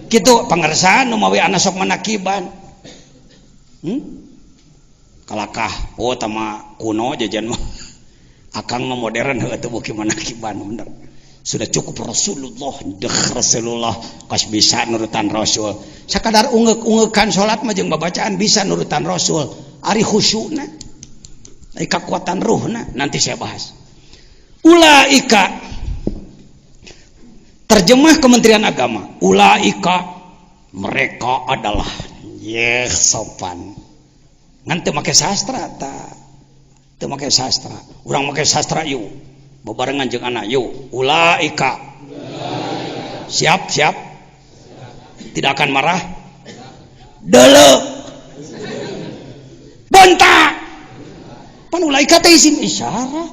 Kitu pangersaan nu mawi ana sok manakiban. Kalakah tama kuno jajan mah. Akang mah modern heuh teu beuki manakiban bener. Sudah cukup Rasulullah kas bisa nurutan Rasul. Sakadar ungeuk-ungeukkan salat mah jeung babacaan bisa nurutan Rasul. Ari khusyukna. Ari kekuatan ruhna nanti saya bahas. Ulaika terjemah Kementerian Agama. Ulaika mereka adalah sopan. Ngan teu make sastra ta. Teu make sastra. Urang make sastra yuk. Bebarengan jeung anak yuk. Ulaika. Siap. Tidak akan marah. Deuleu. Bentak. Pan ulaika teh isim isyarah.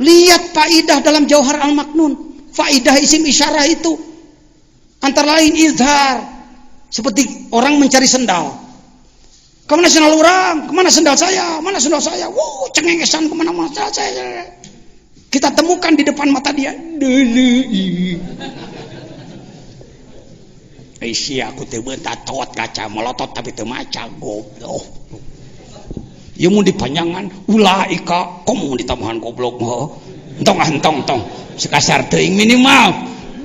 Lihat faidah dalam Jauhar Al-Maknun. Faidah isim isyarah itu antara lain izhar. Seperti orang mencari sendal. Kemana sendal orang? Kemana sendal saya? Mana sendal saya? Cengengesan kemana-mana sendal saya. Kita temukan di depan mata dia. Aku teu bentat tot kaca melotot tapi teu maca goblok. Ieu mun dipanjangan ulaika komo ditambahan goblok mah. Entong. Sekasar teuing minimal.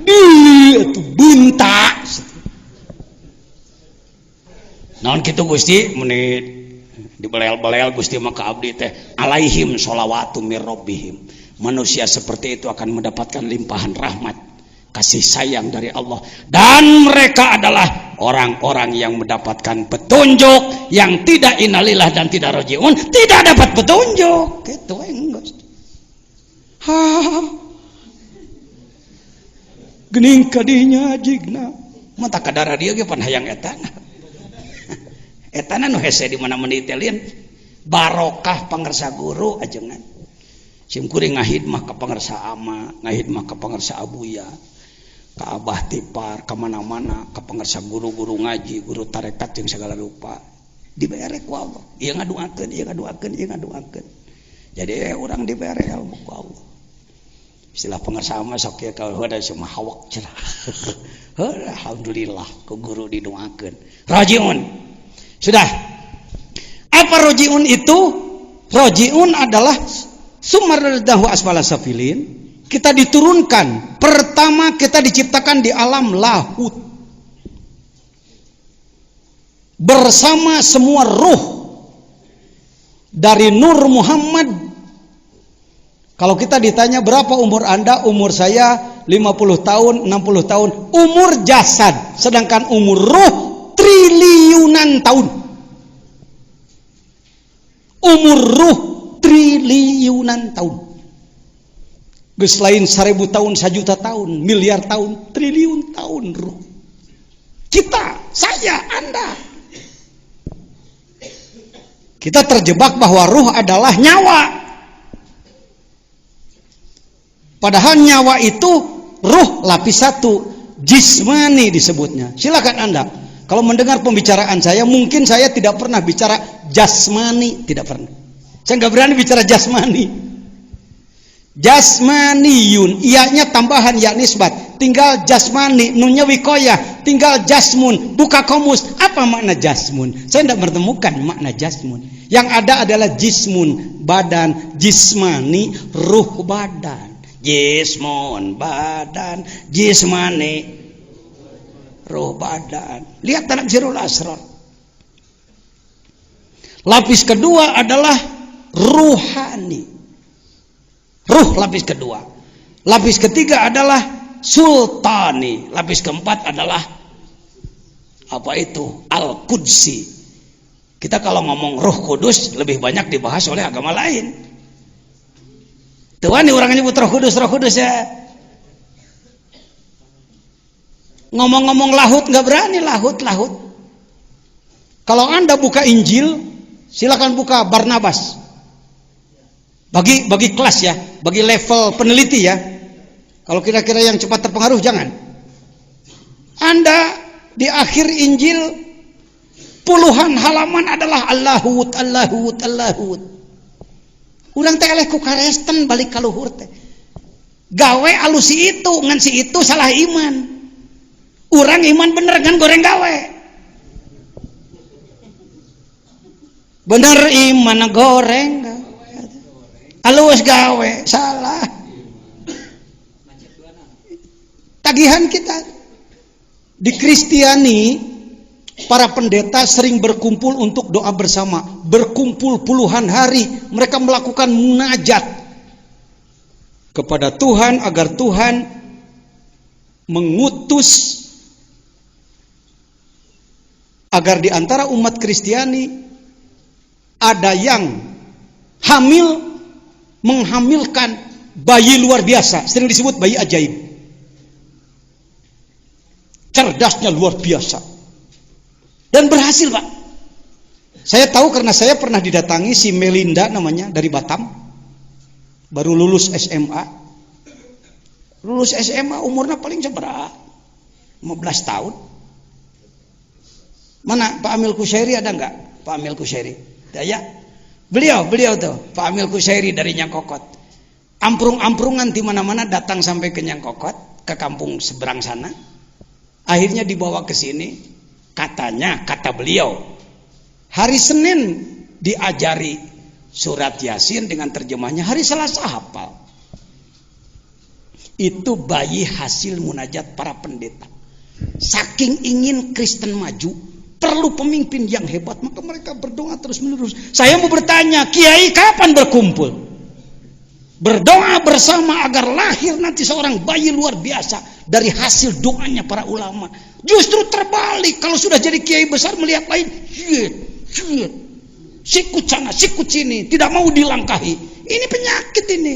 Atuh bunta. Naon kitu Gusti menit dibelel-belel Gusti maka abdi teh alaihim sholawatu mir rabbihim. Manusia seperti itu akan mendapatkan limpahan rahmat kasih sayang dari Allah, dan mereka adalah orang-orang yang mendapatkan petunjuk. Yang tidak innalillah dan tidak rajiun tidak dapat petunjuk. Gitu enggak. Gening kadinya jigna mata kadara dia ge pan hayang etana. Etana nu hese di mana menitelin barokah pangersa guru ajengan. simkuring ngahidmah ka pangarsa ama, ngahidmah ka pangarsa abuya, ka abah tipar, ka mana-mana, ka pangarsa guru-guru ngaji, guru tarekat yang segala rupa. Dibere ku Allah. Ieu ngaduakeun, ieu ngaduakeun, ieu ngaduakeun. Jadi urang dibere ilmu ku Allah. Istilah pangarsa ama sok kieu ka heuda cuma hawak cenah. Alhamdulillah ku guru didoakeun. Rajiun. Sudah. Apa rajiun itu? Rajiun adalah sumardahu asfala safilin. Kita diturunkan. Pertama kita diciptakan di alam lahut. Bersama semua ruh dari Nur Muhammad. Kalau kita ditanya berapa umur Anda? Umur saya 50 tahun, 60 tahun. Umur jasad. Sedangkan umur ruh triliunan tahun. Umur ruh triliunan tahun. Geus lain 1000 tahun, 1 juta tahun, miliar tahun, triliun tahun ruh. Kita, saya, Anda. Kita terjebak bahwa ruh adalah nyawa. Padahal nyawa itu ruh lapis 1, jismani disebutnya. Silakan Anda. Kalau mendengar pembicaraan saya, mungkin saya tidak pernah bicara jasmani, tidak pernah. Saya nggak berani bicara jasmani. Jasmaniyun, ianya tambahan ya nisbat. Tinggal jasmani, nunnya wikoyah. Tinggal jasmun, buka komus. Apa makna jasmun? Saya tidak menemukan makna jasmun. Yang ada adalah jismun, badan, jismani, ruh badan. Jismun, badan, jismani, ruh badan. Lihat dalam Sirul Asrar. Lapis kedua adalah ruhani. Ruh lapis kedua. Lapis ketiga adalah sultani. Lapis keempat adalah apa itu? Al-Qudsi. Kita kalau ngomong Roh Kudus lebih banyak dibahas oleh agama lain. Tuhan orang nyebut Roh Kudus ya. Ngomong-ngomong lahut nggak berani lahut. Kalau Anda buka Injil, silakan buka Barnabas. Bagi kelas ya, bagi level peneliti ya. Kalau kira-kira yang cepat terpengaruh jangan. Anda di akhir Injil puluhan halaman adalah Allahut. Urang teh eleh ku karesten balik ka luhur teh. Gawe alusi itu ngan si itu salah iman. Urang iman bener kan goreng gawe. Bener iman goreng gawe. Alus gawe salah. Tagihan kita di Kristiani, para pendeta sering berkumpul untuk doa bersama, berkumpul puluhan hari, mereka melakukan munajat kepada Tuhan agar Tuhan mengutus agar di antara umat Kristiani ada yang hamil menghamilkan bayi luar biasa, sering disebut bayi ajaib. Cerdasnya luar biasa. Dan berhasil, Pak. Saya tahu karena saya pernah didatangi si Melinda namanya dari Batam. Baru lulus SMA. Lulus SMA umurnya paling seberapa? 15 tahun. Mana Pak Amil Kusyairi ada enggak? Pak Amil Kusyairi. Ya. Beliau tuh, Pak Amil Kusyairi dari Nyangkokot. Amprung-amprungan di mana-mana datang sampai ke Nyangkokot, ke kampung seberang sana. Akhirnya dibawa ke sini. Kata beliau, hari Senin diajari surat Yasin dengan terjemahnya, hari Selasa hafal. Itu bayi hasil munajat para pendeta. Saking ingin Kristen maju, perlu pemimpin yang hebat, maka mereka berdoa terus menerus. Saya mau bertanya, Kiai kapan berkumpul? Berdoa bersama agar lahir nanti seorang bayi luar biasa dari hasil doanya para ulama. Justru terbalik, kalau sudah jadi kiai besar melihat lain, sikut sana, sikut sini, tidak mau dilangkahi. Ini penyakit ini.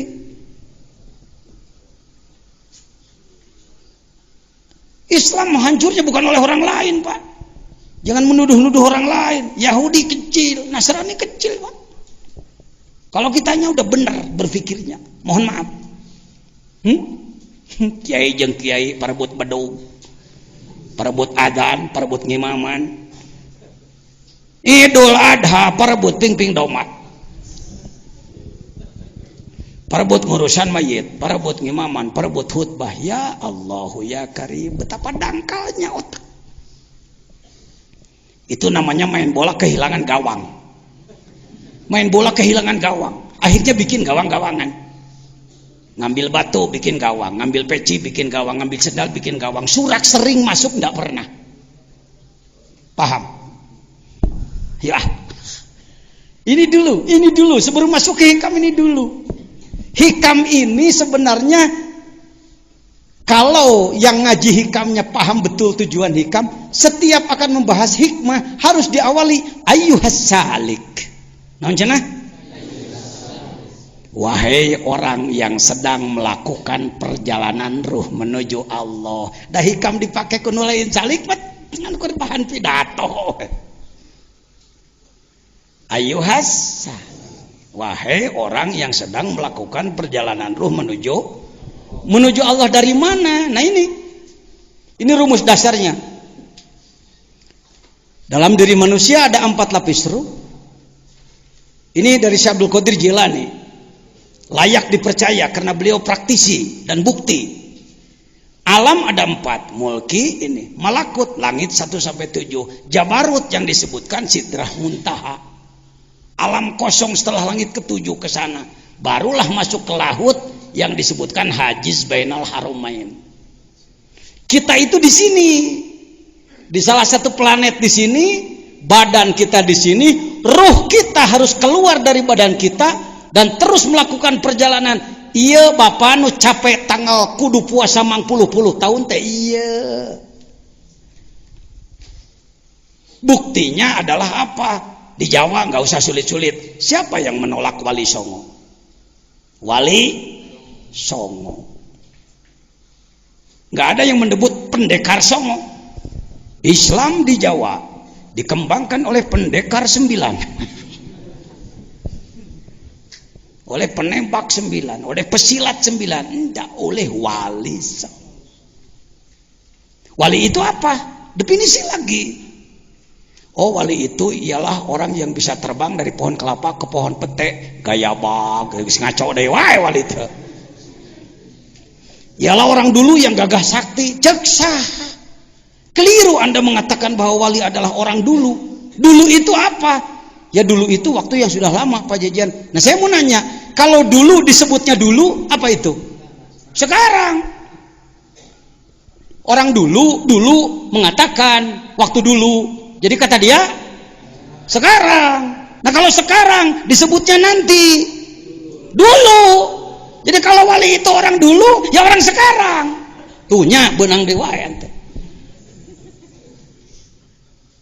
Islam hancurnya bukan oleh orang lain, Pak. Jangan menuduh-nuduh orang lain. Yahudi kecil, Nasrani kecil, Pak. Kalau kitanya udah benar berpikirnya, mohon maaf. Kiai jeung kiai parebut bedug, parebut adzan, parebut ngimaman. Idul Adha parebut pingping domat. Parebut ngurusan mayit, parebut ngimaman, parebut khutbah. Ya Allahu ya Karim, betapa dangkalnya otak. Itu namanya main bola kehilangan gawang. Main bola kehilangan gawang, akhirnya bikin gawang-gawangan. Ngambil batu bikin gawang, ngambil peci bikin gawang, ngambil sendal bikin gawang. Surak sering masuk enggak pernah. Paham? Ya. Ini dulu sebelum masuk ke hikam ini dulu. Hikam ini sebenarnya kalau yang ngaji hikamnya paham betul tujuan hikam, setiap akan membahas hikmah harus diawali ayyuhas salik. Naon cenah? Wahai orang yang sedang melakukan perjalanan ruh menuju Allah. Dah hikam dipakai kuno lain salik dengan bahan pidato. Ayyuhas salik. Wahai orang yang sedang melakukan perjalanan ruh menuju Allah dari mana? Nah ini rumus dasarnya. Dalam diri manusia ada 4 lapis ruh. Ini dari Syekh Abdul Qadir Jilani. Layak dipercaya karena beliau praktisi dan bukti. Alam ada 4, mulki ini, malakut langit 1 sampai 7, jabarut yang disebutkan sidrah muntaha. Alam kosong setelah langit ke-7 ke sana, barulah masuk ke lahut yang disebutkan hajiz bainal harumain. Kita itu di sini, di salah satu planet di sini, badan kita di sini, ruh kita harus keluar dari badan kita dan terus melakukan perjalanan. Iya bapak nu capek tanggal kudu puasa mang puluh tahun teh iya. Buktinya adalah apa? Di Jawa nggak usah sulit-sulit. Siapa yang menolak Wali Songo? Wali Songo. Nggak ada yang mendebut pendekar Songo. Islam di Jawa dikembangkan oleh pendekar 9. Oleh penembak 9, oleh pesilat 9, enggak oleh wali. Wali itu apa? Definisi lagi. Oh, wali itu ialah orang yang bisa terbang dari pohon kelapa ke pohon pete, gaya bag, ngaco deh wae wali itu. Ialah orang dulu yang gagah sakti, cek sah. Keliru Anda mengatakan bahwa wali adalah orang dulu. Dulu itu apa? Ya dulu itu waktu yang sudah lama Pak Jajan. Nah saya mau nanya, kalau dulu disebutnya dulu, apa itu? Sekarang. Orang dulu mengatakan waktu dulu. Jadi kata dia, sekarang. Nah kalau sekarang disebutnya nanti. Dulu. Jadi kalau wali itu orang dulu, ya orang sekarang. Tuhnya benang dewa ente.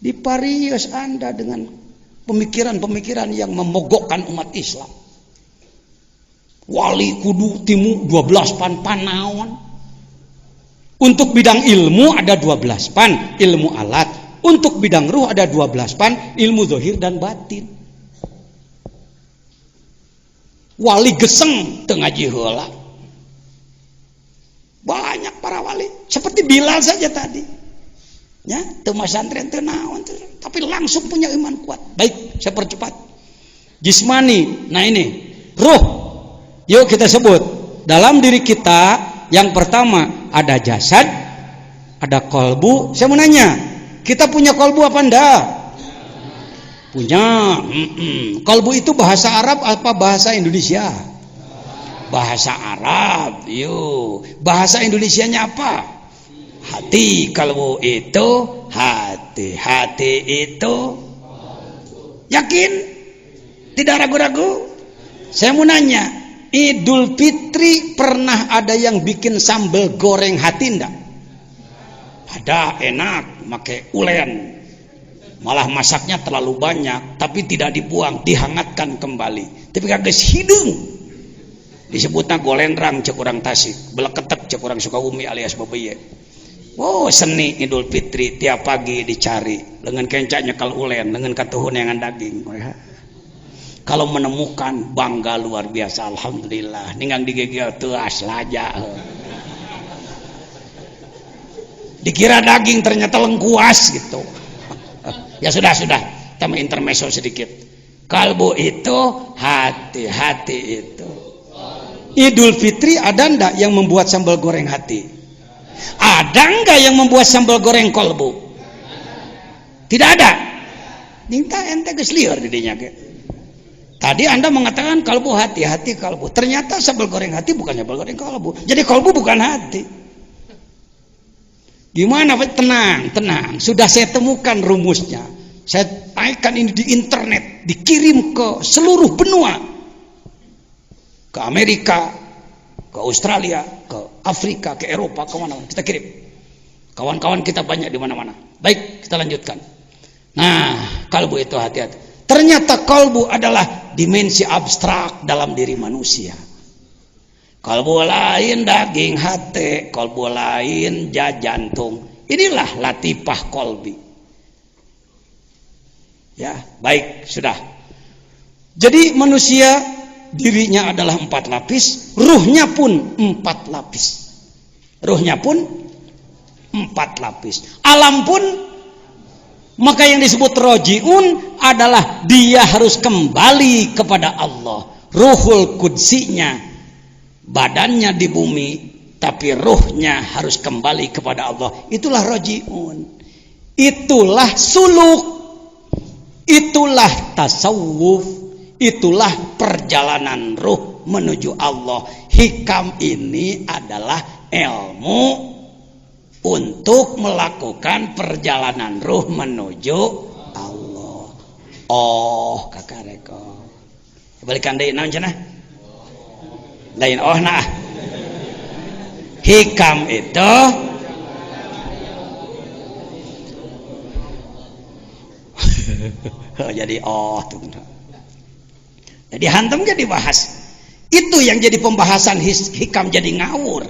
Diparius Anda dengan pemikiran-pemikiran yang memogokkan umat Islam. Wali kudu timu 12 pan naon. Untuk bidang ilmu ada 12 pan, ilmu alat. Untuk bidang ruh ada 12 pan, ilmu zahir dan batin. Wali geseng teu ngaji heula. Banyak para wali, seperti Bilal saja tadi. Ya, teu masantren teu naon, tapi langsung punya iman kuat. Baik, saya percepat. Jismani, nah ini ruh. Yuk kita sebut. Dalam diri kita yang pertama ada jasad, ada kolbu. Saya mau nanya, kita punya kolbu apa enggak? Punya. Kolbu itu bahasa Arab apa bahasa Indonesia? Bahasa Arab. Yuk, bahasa Indonesianya apa? Hati. Kalbu itu hati. Hati itu yakin? Tidak ragu-ragu? Saya mau nanya, Idul Fitri pernah ada yang bikin sambal goreng hati enggak? Ada, enak, pakai ulen. Malah masaknya terlalu banyak, tapi tidak dibuang, dihangatkan kembali. Tapi kagak hidung. Disebutnya golendrang cek urang Tasik, beleketek cek urang Sukabumi alias Bebeye. Oh, seni Idul Fitri tiap pagi dicari dengan kencaknya kalau ulen dengan katuhun yang daging. Kalau menemukan bangga luar biasa, alhamdulillah. Ninggang digegel teas laja. Dikira daging ternyata lengkuas gitu. Ya sudah. Kita intermezzo sedikit. Kalbu itu hati itu. Idul Fitri ada ndak yang membuat sambal goreng hati? Ada nggak yang membuat sambal goreng kolbu? Tidak ada. Minta ente geus lieur di dinya ge. Tadi Anda mengatakan kalbu hati kalbu. Ternyata sambal goreng hati bukan sambal goreng kalbu. Jadi kalbu bukan hati. Gimana? Tenang. Sudah saya temukan rumusnya. Saya naikkan ini di internet, dikirim ke seluruh benua. Ke Amerika, ke Australia, ke Afrika, ke Eropa, ke mana-mana. Kita kirim. Kawan-kawan kita banyak di mana-mana. Baik, kita lanjutkan. Nah, kalbu itu hati-hati. Ternyata kalbu adalah dimensi abstrak dalam diri manusia. Kalbu lain daging hati, kalbu lain jantung. Inilah latifah kolbi. Ya, baik, sudah. Jadi manusia dirinya adalah 4 lapis, ruhnya pun 4 lapis. Alam pun, maka yang disebut rojiun adalah dia harus kembali kepada Allah. Ruhul kudsinya, badannya di bumi, tapi ruhnya harus kembali kepada Allah. Itulah rojiun. Itulah suluk. Itulah tasawuf. Itulah perjalanan ruh menuju Allah. Hikam ini adalah ilmu untuk melakukan perjalanan ruh menuju Allah. Oh, kakak reko. Balikan deui naon cenah? Lain oh nah. Hikam itu jadi tuh. Jadi hantam jadi bahas. Itu yang jadi pembahasan hikam jadi ngawur.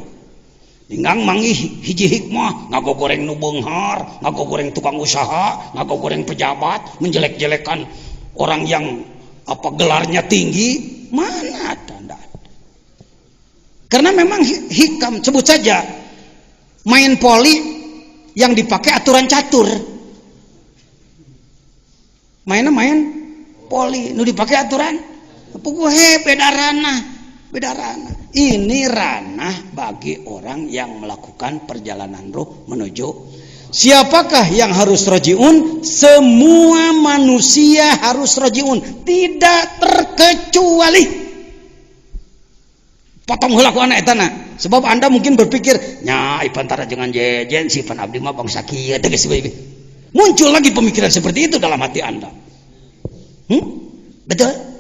Inggang mangi hiji hikmah, ngago goreng nu beunghar, ngago goreng tukang usaha, ngago goreng pejabat, menjelek-jelekan orang yang gelarnya tinggi, mana ada. Karena memang hikam, sebut saja main poli yang dipakai aturan catur. Main poli nu dipakai aturan beda ranah. Ini ranah bagi orang yang melakukan perjalanan ruh menuju. Siapakah yang harus rojiun? Semua manusia harus rojiun, tidak terkecuali. Potong heula ku anak etana. Sebab Anda mungkin berpikir, nya ipantara jangan jejen si pan abdi mah bangsa kieu teh geus bae. Muncul lagi pemikiran seperti itu dalam hati Anda. Betul?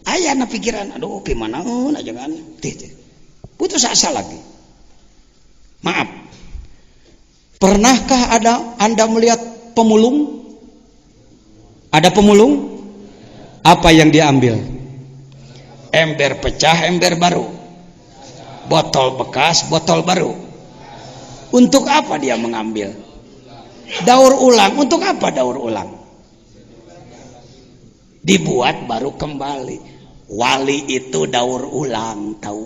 Aya na pikiran, aduh gimana jangan putus asa lagi. Maaf. Pernahkah Anda melihat pemulung? Ada pemulung? Apa yang diambil? Ember pecah, ember baru. Botol bekas, botol baru. Untuk apa dia mengambil? Daur ulang. Untuk apa daur ulang? Dibuat baru kembali. Wali itu daur ulang, tahu?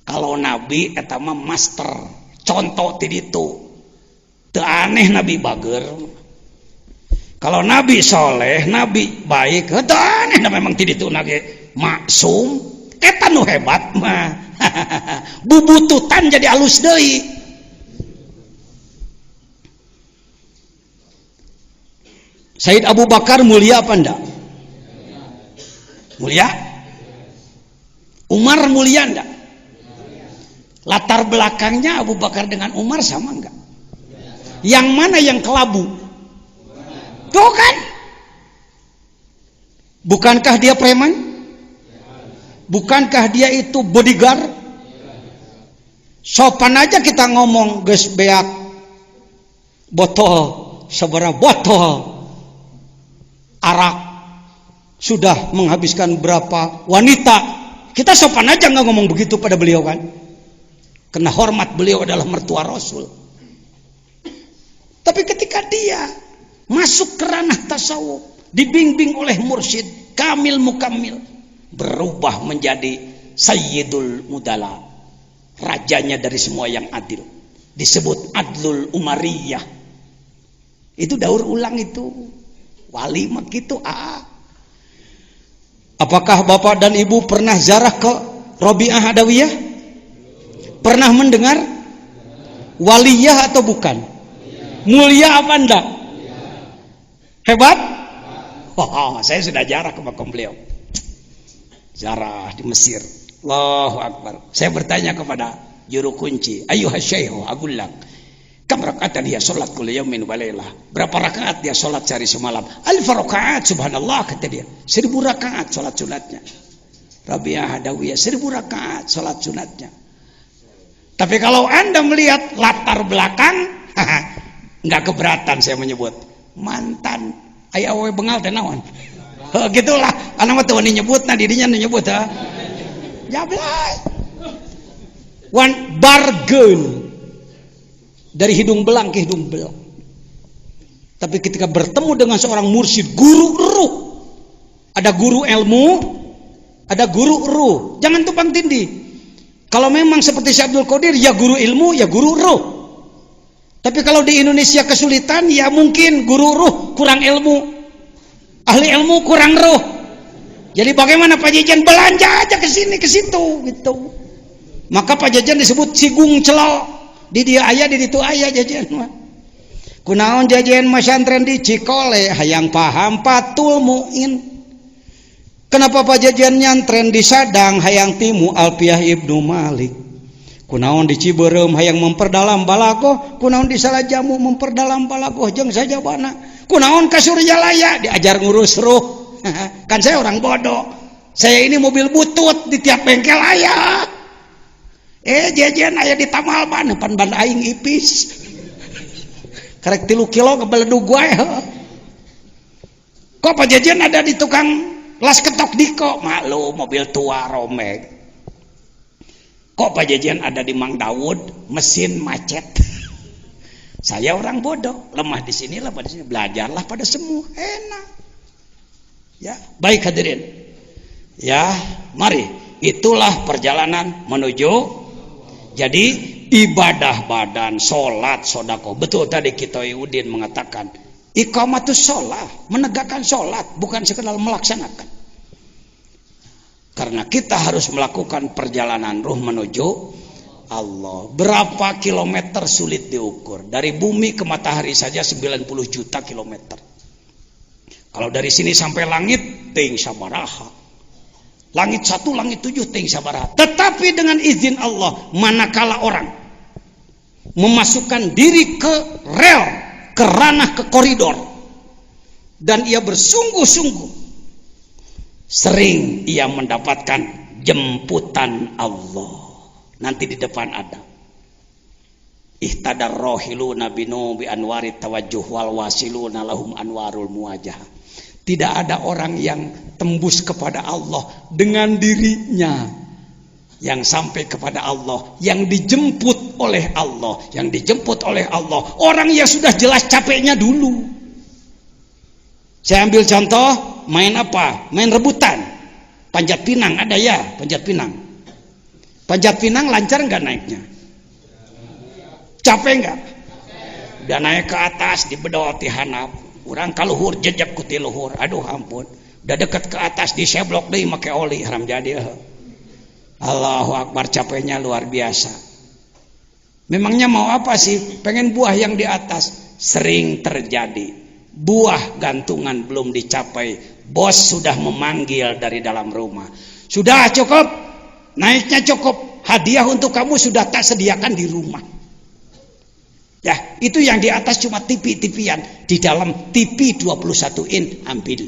Kalau Nabi eta mah master, contoh ti ditu. Teu aneh Nabi bager. Kalau Nabi soleh, Nabi baik, teu aneh memang ti ditu ge maksum. Eta nu hebat mah. Bubututan jadi alus deui. Sayyid Abu Bakar mulia apa enggak? Mulia? Umar mulia enggak? Latar belakangnya Abu Bakar dengan Umar sama enggak? Yang mana yang kelabu? Tuh kan? Bukankah dia preman? Bukankah dia itu bodyguard? Sopan aja kita ngomong geus beak botol sabaraha botol arak sudah menghabiskan berapa wanita, kita sopan aja nggak ngomong begitu pada beliau kan, karena hormat beliau adalah mertua Rasul. Tapi ketika dia masuk ke ranah tasawuf, dibimbing oleh mursyid kamil mukamil, berubah menjadi sayyidul mudala, rajanya dari semua yang adil, disebut adlul umariyah. Itu daur ulang itu wali mah gitu. Apakah bapak dan ibu pernah ziarah ke Robiah Adawiyah? Pernah mendengar waliyah atau bukan? Mulia apa enggak? Hebat? Saya sudah ziarah ke makam beliau, ziarah di Mesir. Allahu Akbar. Saya bertanya kepada juru kunci, ayuhas syaihu, agullang, kam rakaatan dia sholat kul yaumin wa lailah? Berapa rakaat dia sholat sehari semalam? Alf rakaat, subhanallah, kata dia. 1000 rakaat sholat sunatnya. Rabi'ah Adawiyah 1000 rakaat sholat sunatnya. Tapi kalau Anda melihat latar belakang, nggak keberatan saya menyebut mantan aya awewe bengal teh naon. Gitulah anak mah teu nyebutna dirinya nyebut jablay. One bargain dari hidung belang ke hidung belang. Tapi ketika bertemu dengan seorang mursyid, guru ruh, ada guru ilmu, ada guru ruh. Jangan tumpang tindih. Kalau memang seperti Syekh Abdul Qadir, ya guru ilmu, ya guru ruh. Tapi kalau di Indonesia kesulitan, ya mungkin guru ruh kurang ilmu, ahli ilmu kurang ruh. Jadi bagaimana Pak Jajan? Belanja aja ke sini ke situ gitu. Maka Pak Jajan disebut cigung celok. Di dia aya, di ditu aya jajan mah. Kunaon jajan masantren di Cikole, hayang paham patul muin. Kenapa Pak Jajan nyantren di Sadang, hayang timu Alpiah Ibnu Malik. Kunaon di Ciberem hayang memperdalam balagoh, kunaon di Salajamu memperdalam balagoh jeung sajabana. Kunaon ka Suryalaya diajar ngurus ruh. Kan saya orang bodoh. Saya ini mobil butut di tiap bengkel aya. Jajan aya di Tamal Ban, depan ban aing ipis. Karek 3 kilo kebeledug wae. Kok Pak Jajan ada di tukang las ketok diko? Maklum mobil tua romek. Kok Pak Jajan ada di Mang Daud, mesin macet? Saya orang bodoh, lemah di sini, lemah di sini. Belajarlah pada semua, enak. Ya, baik hadirin. Ya, mari. Itulah perjalanan menuju. Jadi ibadah badan, sholat, sodako. Betul tadi Kiai Udin mengatakan, iqamatus sholat, menegakkan sholat, bukan sekedar melaksanakan. Karena kita harus melakukan perjalanan ruh menuju Allah. Berapa kilometer sulit diukur. Dari bumi ke matahari saja 90 juta kilometer. Kalau dari sini sampai langit, ting sabaraha. Langit 1, langit 7, ting sabaraha. Tetapi dengan izin Allah, manakala orang memasukkan diri ke rel, ke ranah, ke koridor, dan ia bersungguh-sungguh, sering ia mendapatkan jemputan Allah. Nanti di depan ada ihtadar rohiluna binu bi anwarit tawajjuh wal wasiluna lahum anwarul muwajah. Tidak ada orang yang tembus kepada Allah dengan dirinya, yang sampai kepada Allah, yang dijemput oleh Allah, yang dijemput oleh Allah. Orang yang sudah jelas capeknya dulu. Saya ambil contoh, main apa? Main rebutan. Panjat pinang ada ya, panjat pinang. Panjat pinang lancar nggak naiknya? Capek nggak? Udah naik ke atas dibedol ti hanap. Urang kaluhur jejak ku ti luhur. Aduh ampun. Udah dekat ke atas diseblok deui make oli haram jadi. Allahu Akbar, capeknya luar biasa. Memangnya mau apa sih? Pengen buah yang di atas. Sering terjadi. Buah gantungan belum dicapai. Bos sudah memanggil dari dalam rumah. Sudah cukup. Naiknya cukup. Hadiah untuk kamu sudah tak sediakan di rumah. Ya, itu yang di atas cuma tipi-tipian. Di dalam tipi 21 in ambil.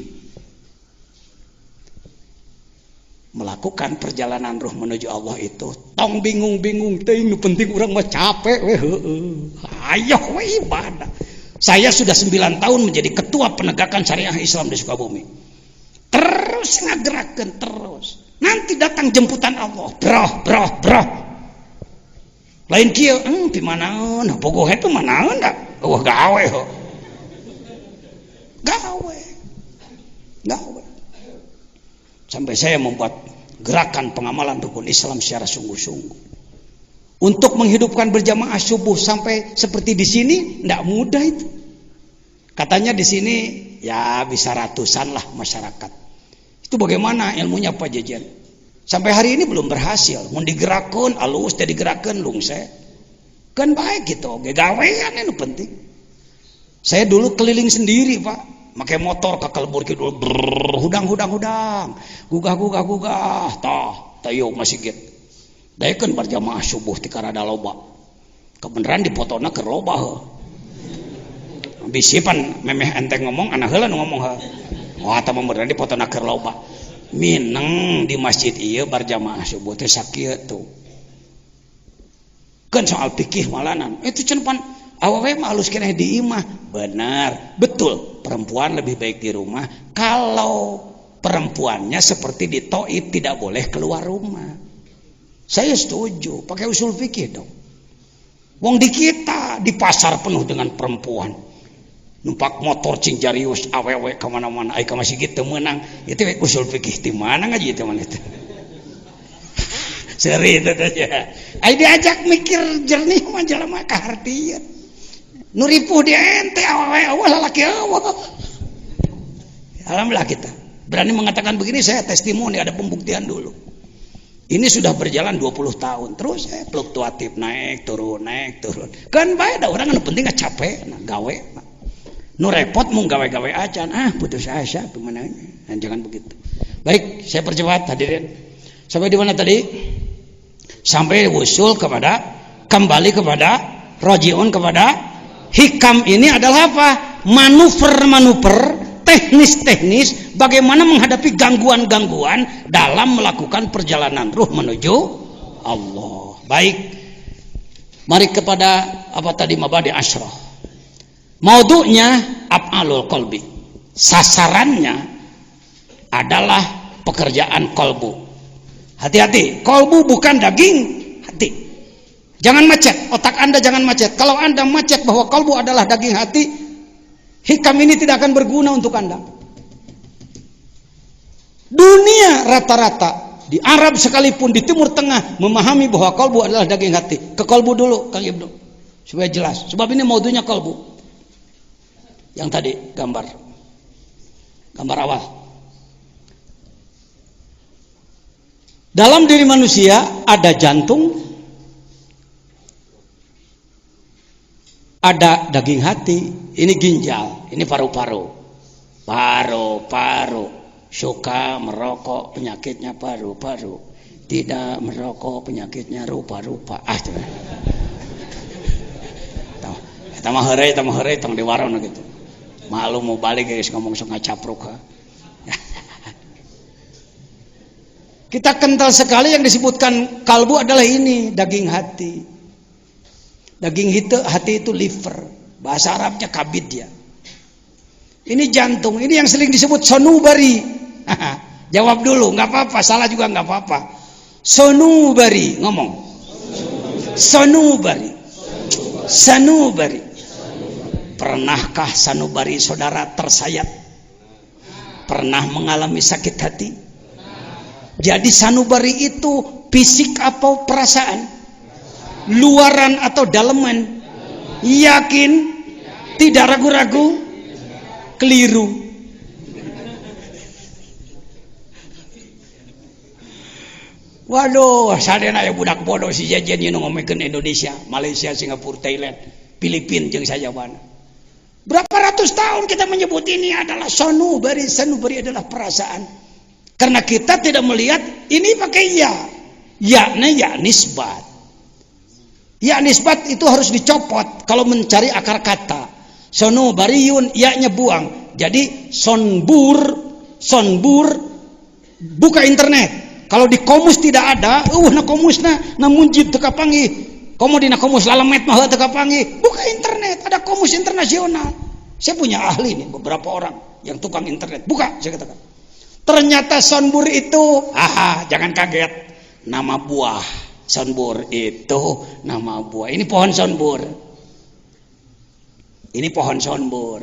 Melakukan perjalanan ruh menuju Allah itu tong bingung-bingung teh, nu penting urang mah capek we heueuh. Ayo we ibadah. Saya sudah 9 tahun menjadi ketua penegakan syariah Islam di Sukabumi. Terus ngagerakeun terus. Nanti datang jemputan Allah. Bro. Lain kieu, di manaeun? Bogoh itu manaeun da? Gawe ho. Gawe. Gawe. Sampai saya membuat gerakan pengamalan rukun Islam secara sungguh-sungguh. Untuk menghidupkan berjamaah subuh sampai seperti di sini tidak mudah itu. Katanya di sini ya bisa ratusan lah masyarakat. Itu bagaimana ilmunya Pak Jejen? Sampai hari ini belum berhasil. Mau digerakkan, alus jadi gerakan lungse. Kan baik gitu. Gawean itu penting. Saya dulu keliling sendiri Pak. Pakai motor ke Kalbur Kidul. Hudang. Gugah. Tayo masih gitu. Daekeun berjamaah subuh ti karada loba. Kebenaran dipotona keur loba heuh. Bisi pan memeh enteng ngomong anak heula nu ngomong heuh. Oh eta mah beneran dipotona keur loba. Mineng di masjid ieu berjamaah subuh teh sakieu tuh. Kan soal fikih malanan. Itu cenah pan awewe mah halus keneh di imah. Benar, betul. Perempuan lebih baik di rumah kalau perempuannya seperti di Taif tidak boleh keluar rumah. Saya setuju, pakai usul fikih dong. Wong di kita di pasar penuh dengan perempuan. Numpak motor cingjarius awewe kemana-mana. Aika masih gitu menang. Itu usul fikih di mana ngaji itu mana itu. Seri itu aja. Ai diajak mikir jernih mah jelema kahartieun. Nu ripuh dia ente awewe lalaki eueuh. Alhamdulillah kita berani mengatakan begini, saya testimoni ada pembuktian dulu. Ini sudah berjalan 20 tahun terus fluktuatif naik turun. Kan bae da urang anu penting capek gawe. Nu repot mung gawe-gawe acan putus asa pemenangnya. Jangan begitu. Baik, saya percepat hadirin. Sampai di mana tadi? Sampai usul kembali kepada rojiun kepada hikam. Ini adalah apa? Manuver teknis bagaimana menghadapi gangguan-gangguan dalam melakukan perjalanan ruh menuju Allah. Baik, mari kepada apa tadi mabadi asyrah. Maudu'nya af'alul qalbi. Sasarannya adalah pekerjaan kolbu. Hati-hati, kolbu bukan daging hati. Jangan macet, otak Anda jangan macet. Kalau Anda macet bahwa kolbu adalah daging hati, hikam ini tidak akan berguna untuk Anda. Dunia rata-rata di Arab sekalipun di Timur Tengah memahami bahwa kolbu adalah daging hati. Ke kolbu dulu Kang Ibnu supaya jelas. Sebab ini maudunya kolbu. Yang tadi gambar awal. Dalam diri manusia ada jantung, ada daging hati, ini ginjal, ini paru-paru. Paru-paru suka merokok penyakitnya paru-paru, tidak merokok penyakitnya rupa-rupa. Tamah heureuy tong di warung gitu. Malu mau balik guys ngomong sok ngacapruk. Kita kental sekali yang disebutkan kalbu adalah ini daging hati. Daging hati itu liver. Bahasa Arabnya kabid ya. Ini jantung. Ini yang sering disebut sonubari. Jawab dulu, nggak apa-apa. Salah juga nggak apa-apa. Sonubari, ngomong. Sonubari. Pernahkah sanubari saudara tersayat? Pernah mengalami sakit hati? Jadi sanubari itu fisik atau perasaan? Luaran atau daleman? Yakin? Tidak ragu-ragu? Keliru. Waduh, sadena aya budak bodoh si jajan yang ngomongkeun Indonesia, Malaysia, Singapura, Thailand, Filipina jeung sajawana. Berapa ratus tahun kita menyebut ini adalah sanubari adalah perasaan. Karena kita tidak melihat ini pakai ya. Ya-nya ya nisbat. Ya nisbat itu harus dicopot kalau mencari akar kata. Sanubariun ya-nya buang. Jadi sonbur buka internet. Kalau di komus tidak ada, na komusna namun jid teu kapanggih. Komo dina komus lalamet mah teu kapanggih. Buka internet, ada komus internasional. Saya punya ahli nih, beberapa orang yang tukang internet. Buka, saya katakan. Ternyata sonbur itu, jangan kaget. Nama buah sonbur itu nama buah. Ini pohon sonbur. Ini pohon sonbur.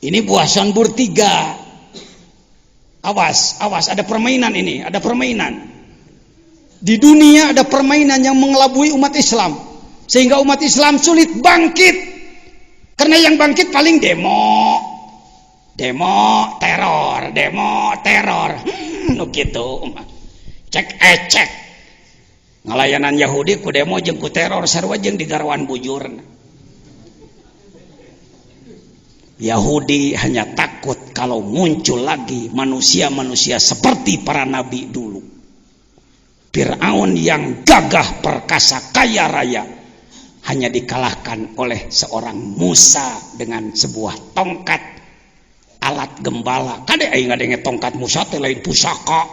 Ini buah sonbur 3. Awas, ada permainan ini, ada permainan. Di dunia ada permainan yang mengelabui umat Islam. Sehingga umat Islam sulit bangkit. Karena yang bangkit paling demo, teror. Gitu. Cek. Ngalayanan Yahudi ku demo jeung ku teror sarua jeung digarwan bujurna. Yahudi hanya takut kalau muncul lagi manusia-manusia seperti para nabi dulu. Fir'aun yang gagah perkasa kaya raya hanya dikalahkan oleh seorang Musa dengan sebuah tongkat alat gembala. Kade aing ngadenge tongkat Musa teh lain pusaka.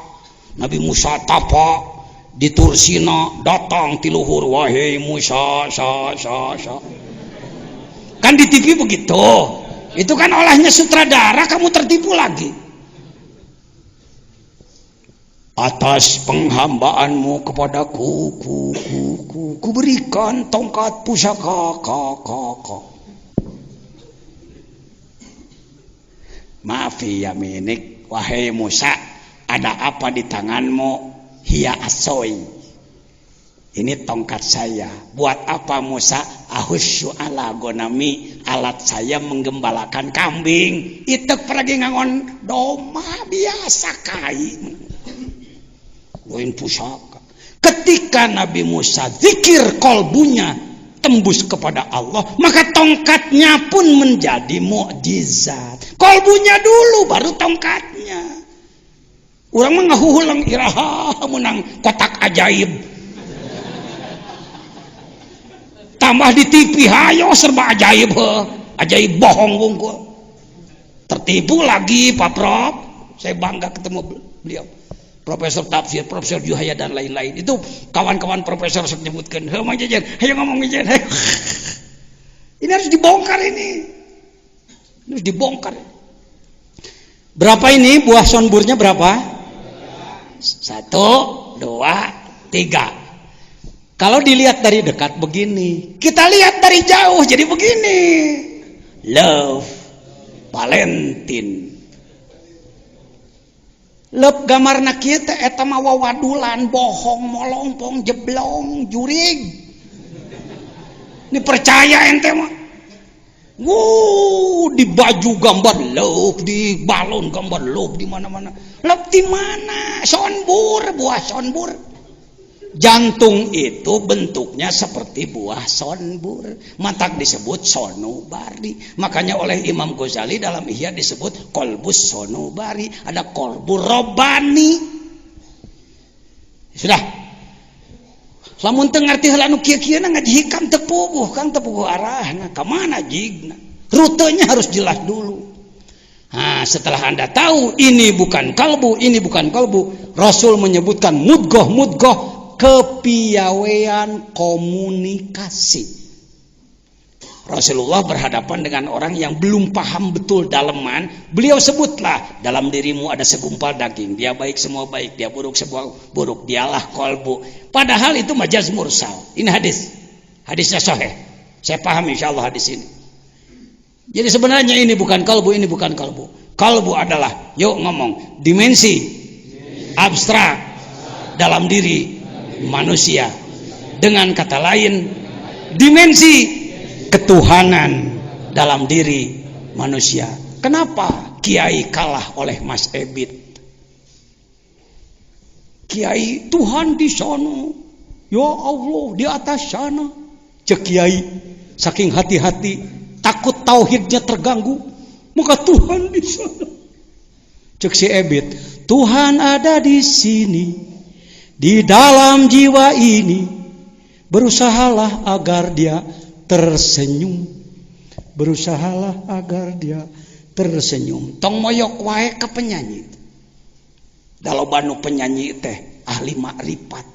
Nabi Musa tapa di Tursina datang ti luhur, wahai Musa sa. Kan di TV begitu. Itu kan olahnya sutradara, kamu tertipu lagi. Atas penghambaanmu kepadaku, ku berikan tongkat pusaka, Maaf ya minik, wahai Musa, ada apa di tanganmu? Hiya asoi. Ini tongkat saya. Buat apa Musa? Ahusyu ala gonami, alat saya menggembalakan kambing. Itek peragi ngangon doma biasa kai. Loin pusaka. Ketika Nabi Musa zikir kolbunya tembus kepada Allah, maka tongkatnya pun menjadi mukjizat. Kolbunya dulu baru tongkatnya. Urang mah ngahuhulang iraha menang kotak ajaib. Tambah di TV hayo serba ajaib, ajaib bohong wongku. Tertipu lagi Pak Prof. Saya bangga ketemu beliau. Profesor tafsir, Profesor Juhaya dan lain-lain. Itu kawan-kawan profesor menyebutkan, "Hei Mang Jejen, ayo ngomong Jejen." Ini harus dibongkar ini. Harus dibongkar. Berapa ini buah sonburnya berapa? 1, 2, 3. Kalau dilihat dari dekat begini, kita lihat dari jauh jadi begini. Love Valentine. Love gamarna kieu teh eta mah wawadulan, bohong, molongpong, jeblong, jurig. Ini percaya ente mah. Di baju gambar love, di balon gambar love di mana-mana. Love di mana? Sonbur, buah sonbur. Jantung itu bentuknya seperti buah sonbur, matak disebut sonubari. Makanya oleh Imam Ghazali dalam Ihya disebut kolbus sonubari, ada kolbu robani. Sudah. Lamun teu ngarti heula nu kieu-kieu na ngaji hikam teu puguh, Kang teu puguh arahna, ka mana jigna. Rutenya harus jelas dulu. Nah, setelah Anda tahu ini bukan kalbu, ini bukan kalbu, Rasul menyebutkan mudghah kepiawaian komunikasi. Rasulullah berhadapan dengan orang yang belum paham betul daleman, beliau sebutlah, dalam dirimu ada segumpal daging, dia baik semua baik, dia buruk semua buruk, dialah kolbu. Padahal itu majaz mursal. Ini hadisnya sahih. Saya paham insyaallah hadis ini. Jadi sebenarnya ini bukan kalbu, ini bukan kalbu. Kalbu adalah, yuk ngomong, dimensi abstrak dalam diri manusia. Dengan kata lain, dimensi ketuhanan dalam diri manusia. Kenapa Kiai kalah oleh Mas Ebit? Kiai, Tuhan di sana, ya Allah di atas sana. Cek Kiai saking hati-hati, takut tauhidnya terganggu, maka Tuhan di sana. Cek si Ebit, Tuhan ada di sini, di dalam jiwa ini. Berusahalah agar dia tersenyum. Berusahalah agar dia tersenyum. Tong moyok wae ke penyanyi. Dalam banu penyanyi teh ahli makrifat,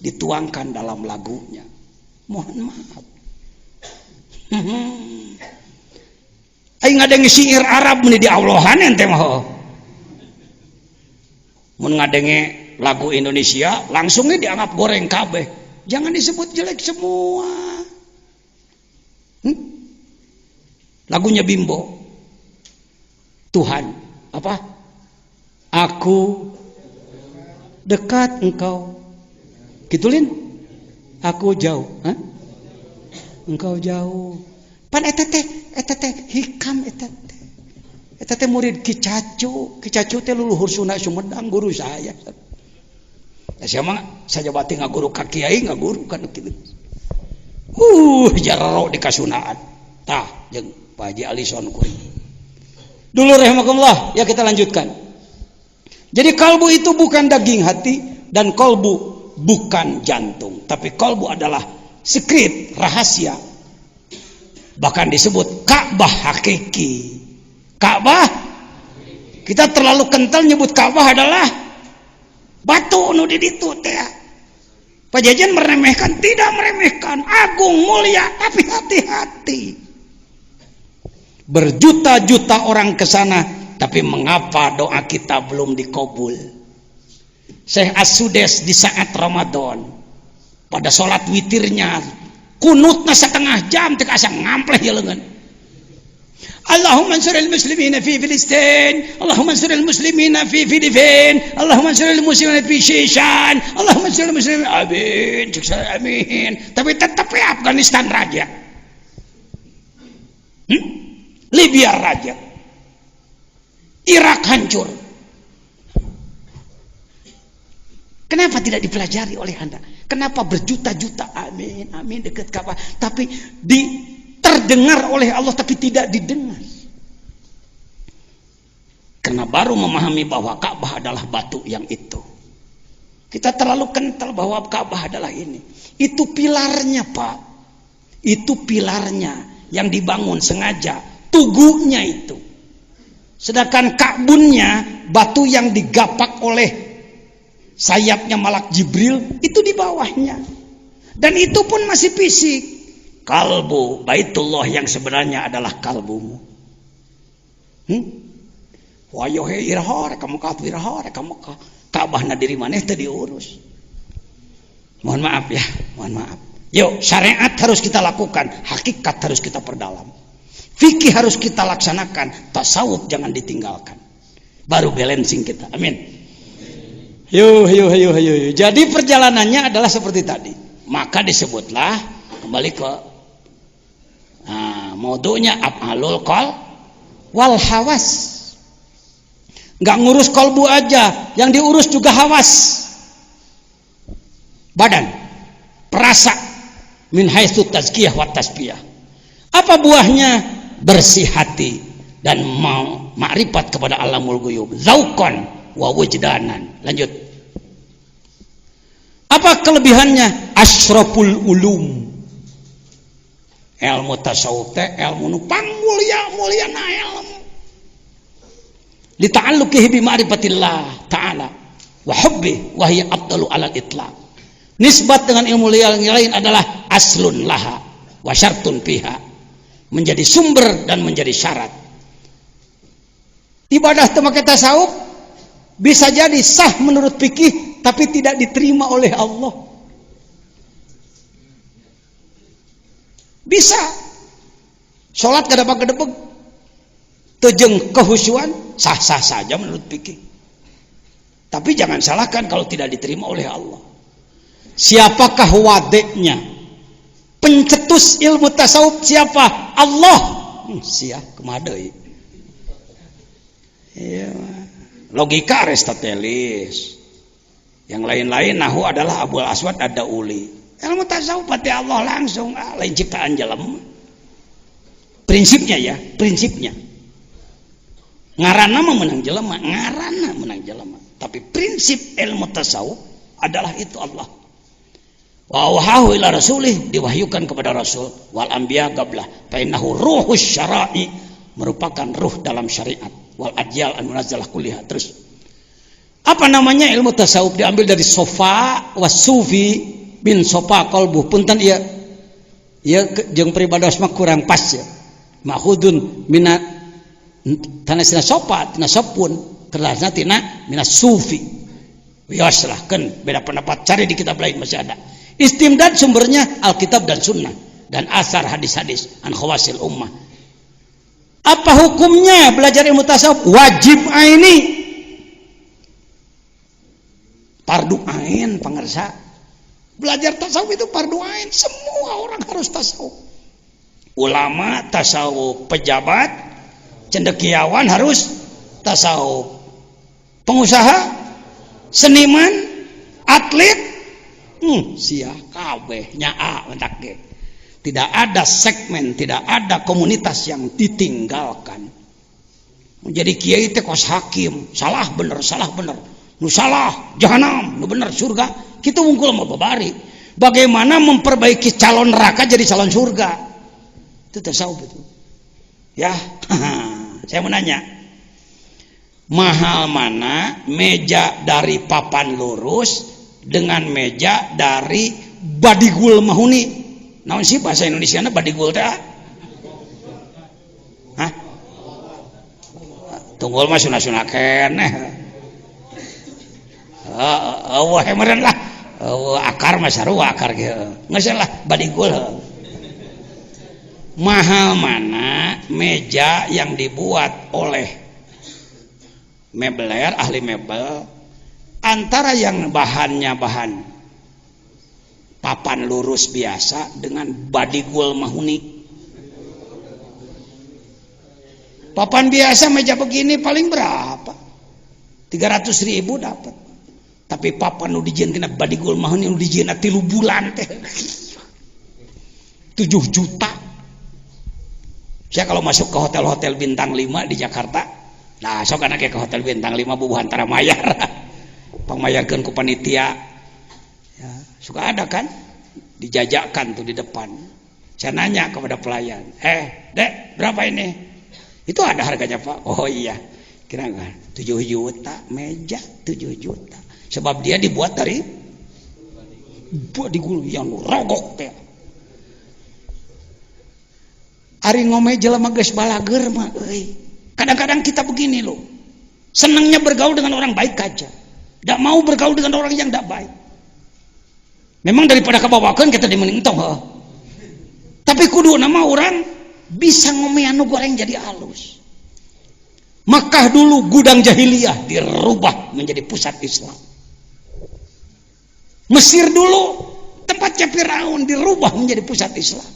dituangkan dalam lagunya. Mohon maaf. Aing ngadenge syair Arab meni di Allahan ente mah. Mun ngadenge lagu Indonesia langsungnya dianggap goreng kabeh. Jangan disebut jelek semua. Lagunya Bimbo. Tuhan apa? Aku dekat engkau. Gitulin? Aku jauh. Hah? Engkau jauh. Pan eta teh hikam eta teh. Eta teh murid Ki Cacu. Ki Cacu teh luluhur Sunda Sumedang, guru saya. Saya mah saja bati ngaguru ka kiai ngaguru kan kitu. Jararo di kasunaan. Tah jeung Pak Haji Alison kuring. Dulu rahimakumullah, ya kita lanjutkan. Jadi kalbu itu bukan daging hati dan kalbu bukan jantung, tapi kalbu adalah sekret rahasia. Bahkan disebut Ka'bah hakiki. Ka'bah, kita terlalu kental nyebut Ka'bah adalah batu nu di ditu teh. Pak Jajan meremehkan, tidak meremehkan, agung mulia, tapi hati-hati. Berjuta-juta orang ke sana, tapi mengapa doa kita belum dikabul? Syekh As-Sudes di saat Ramadan pada sholat witirnya kunutna setengah jam teu asa ngampleh ya leungeun. Allahumma ansuril muslimina fi Filistin, Allahumma ansuril muslimina fi Filipin, Allahumma ansuril muslimina fi Shishan, Allahumma ansuril muslimin, amin, amin. Tapi tetap ya Afghanistan raja, Libya raja, Irak hancur. Kenapa tidak dipelajari oleh Anda? Kenapa berjuta-juta amin, amin dekat Ka'bah, tapi terdengar oleh Allah tapi tidak didengar? Karena baru memahami bahwa Ka'bah adalah batu yang itu. Kita terlalu kental bahwa Ka'bah adalah ini. Itu pilarnya, Pak. Itu pilarnya yang dibangun sengaja, tugunya itu. Sedangkan Ka'bunnya, batu yang digapak oleh sayapnya malak Jibril, itu di bawahnya. Dan itu pun masih fisik. Kalbu Baitullah yang sebenarnya adalah kalbumu. Wayohe irahore kamu ka irahore kamu ka Ka'bahna diri maneh teh diurus. Mohon maaf ya, mohon maaf. Yuk, syariat harus kita lakukan, hakikat harus kita perdalam. Fikih harus kita laksanakan, tasawuf jangan ditinggalkan. Baru balancing kita. Amin. Yo. Jadi perjalanannya adalah seperti tadi. Maka disebutlah kembali ke modunya af'alul qal wal hawas. Enggak ngurus kolbu aja, yang diurus juga hawas. Badan, perasa, min haitsu tazkiyah wa tasbiyah. Apa buahnya? Bersih hati dan mau makrifat kepada alamul ghuyub, zauqan wa wujdanan. Lanjut. Apa kelebihannya? Asyraful ulum. Ilmu tasawuf teh ilmu nu mulia-muliana ilmu. Li ta'alluqihi bi ma'rifatillah ta'ala wa hubbi wa hiya afdalu 'alal itlaq. Nisbat dengan ilmu yang lain adalah aslun laha wa syartun fiha. Menjadi sumber dan menjadi syarat. Ibadah temakai tasawuf bisa jadi sah menurut fikih tapi tidak diterima oleh Allah. Bisa. Salat gadebeg-gadebeg tejeng kehusuan sah-sah saja menurut fikih. Tapi jangan salahkan kalau tidak diterima oleh Allah. Siapakah wadeknya? Pencetus ilmu tasawuf siapa? Allah. Sia kumaha deui. Iya. Logika Aristoteles. Yang lain-lain nahu adalah Abul Aswad ad-Dauli. Ilmu tasawuf pati Allah langsung, lain ciptaan jelema. Prinsipnya ya, prinsipnya. Ngaranna mah menang jelema, ngaranna menang jelema. Tapi prinsip ilmu tasawuf adalah itu Allah. Wa wahahu ila rasulih, diwahyukan kepada rasul wal anbiya qablah fa innahu ruhus syara'i, merupakan ruh dalam syariat wal ajyal an munazzalah kulliha. Terus apa namanya ilmu tasawuf? Diambil dari sofa was sufi bin sofa qalbu. Punten ieu jeung peribados mah kurang pas ya. Ma'khudun mina tanasina sofa tina sopun kerasna tina mina sufi. Wioslah kan beda pendapat, cari di kitab lain masih ada. Istimdad sumbernya Alkitab dan Sunnah dan asar hadis-hadis an khawasil ummah. Apa hukumnya belajar ilmu tasawuf? Wajib aini. fardu ain pangersa. Belajar tasawuf itu fardu ain, semua orang harus tasawuf. Ulama tasawuf, pejabat, cendekiawan harus tasawuf. Pengusaha, seniman, atlet, sia kabeh nyaa mentak ge. Tidak ada segmen, tidak ada komunitas yang ditinggalkan. Jadi kiai teh kos hakim, salah bener, nu salah jahanam, nu bener surga. Kita wungkul mau babari. Bagaimana memperbaiki calon neraka jadi calon surga? Itu tasawuf itu. Ya, saya mau nanya, mahal mana meja dari papan lurus dengan meja dari badigul mahuni? Naon sih bahasa Indonesiana badigul teh? Hah? Tunggul mah sunah-sunah keneh. Meren lah. Akar mah sarua akar ge. Geus lah badigul. Mahal mana meja yang dibuat oleh mebeler, ahli mebel, antara yang bahannya bahan papan lurus biasa dengan badigul mahuni. Papan biasa meja begini paling berapa? 300.000 dapat. Tapi papan nu dijieun tina badigul mahuni nu dijieun 3 bulan teh 7 juta. Saya kalau masuk ke hotel-hotel bintang 5 di Jakarta, nah sok kana ke hotel bintang 5 bubuhan tara mayar. Pangmayarkeun ku panitia. Ya, suka ada kan? Dijajakan tuh di depan. Saya nanya kepada pelayan, Dek, berapa ini? Itu ada harganya Pak. Oh iya, kira nggak? 7 juta, meja 7 juta. Sebab dia dibuat dari badigul yang rogok teh. Ari ngome jelema geus balager mah euy. Kadang-kadang kita begini loh. Senangnya bergaul dengan orang baik aja. Tidak mau bergaul dengan orang yang tidak baik. Memang daripada kabawakeun kita dimending tong heuh. Tapi kudu nama orang bisa ngome anu goreng jadi halus. Makkah dulu gudang jahiliyah dirubah menjadi pusat Islam. Mesir dulu tempatnya Firaun dirubah menjadi pusat Islam.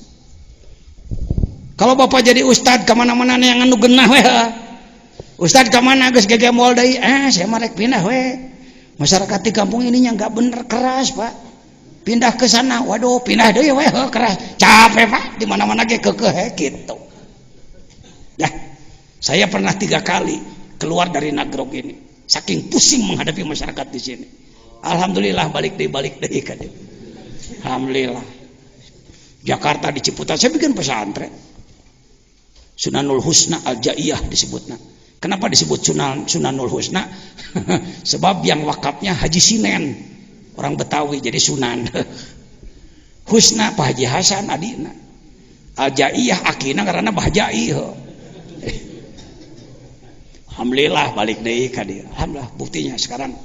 Kalau bapak jadi ustad kemana-mana yang anu genah weh. Ustad kemana geus gege moal deui? Saya mah rek pindah weh. Masyarakat di kampung ininya enggak bener keras, Pak. Pindah ke sana. Waduh, pindah deui weh keras. Capek, Pak. Di mana-mana ge keukeuh gitu. Nah, saya pernah 3 kali keluar dari Nagrog ini. Saking pusing menghadapi masyarakat di sini. Alhamdulillah balik deui ka dieu. Alhamdulillah. Jakarta di Ciputat saya bikin pesantren. Sunanul Husna Al-Jaiyah disebutnya. Kenapa disebut Sunanul Husna? Sebab yang wakafnya Haji Sinen, orang Betawi, jadi Sunan. Husna Pak Haji Hasan adina. Al-Jaiyah akina karena Bahjai. Alhamdulillah balik deui ka dieu. Alhamdulillah buktinya sekarang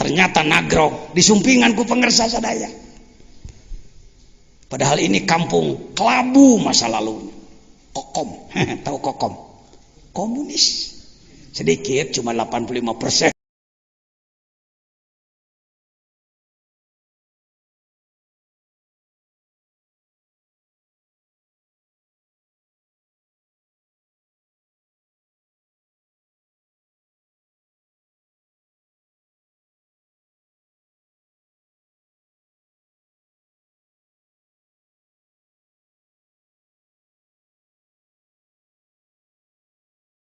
ternyata Nagrog disumpingan ku pengersa sadaya. Padahal ini kampung kelabu masa lalunya. Kokom, tahu Kokom? Komunis. Sedikit cuma 85%.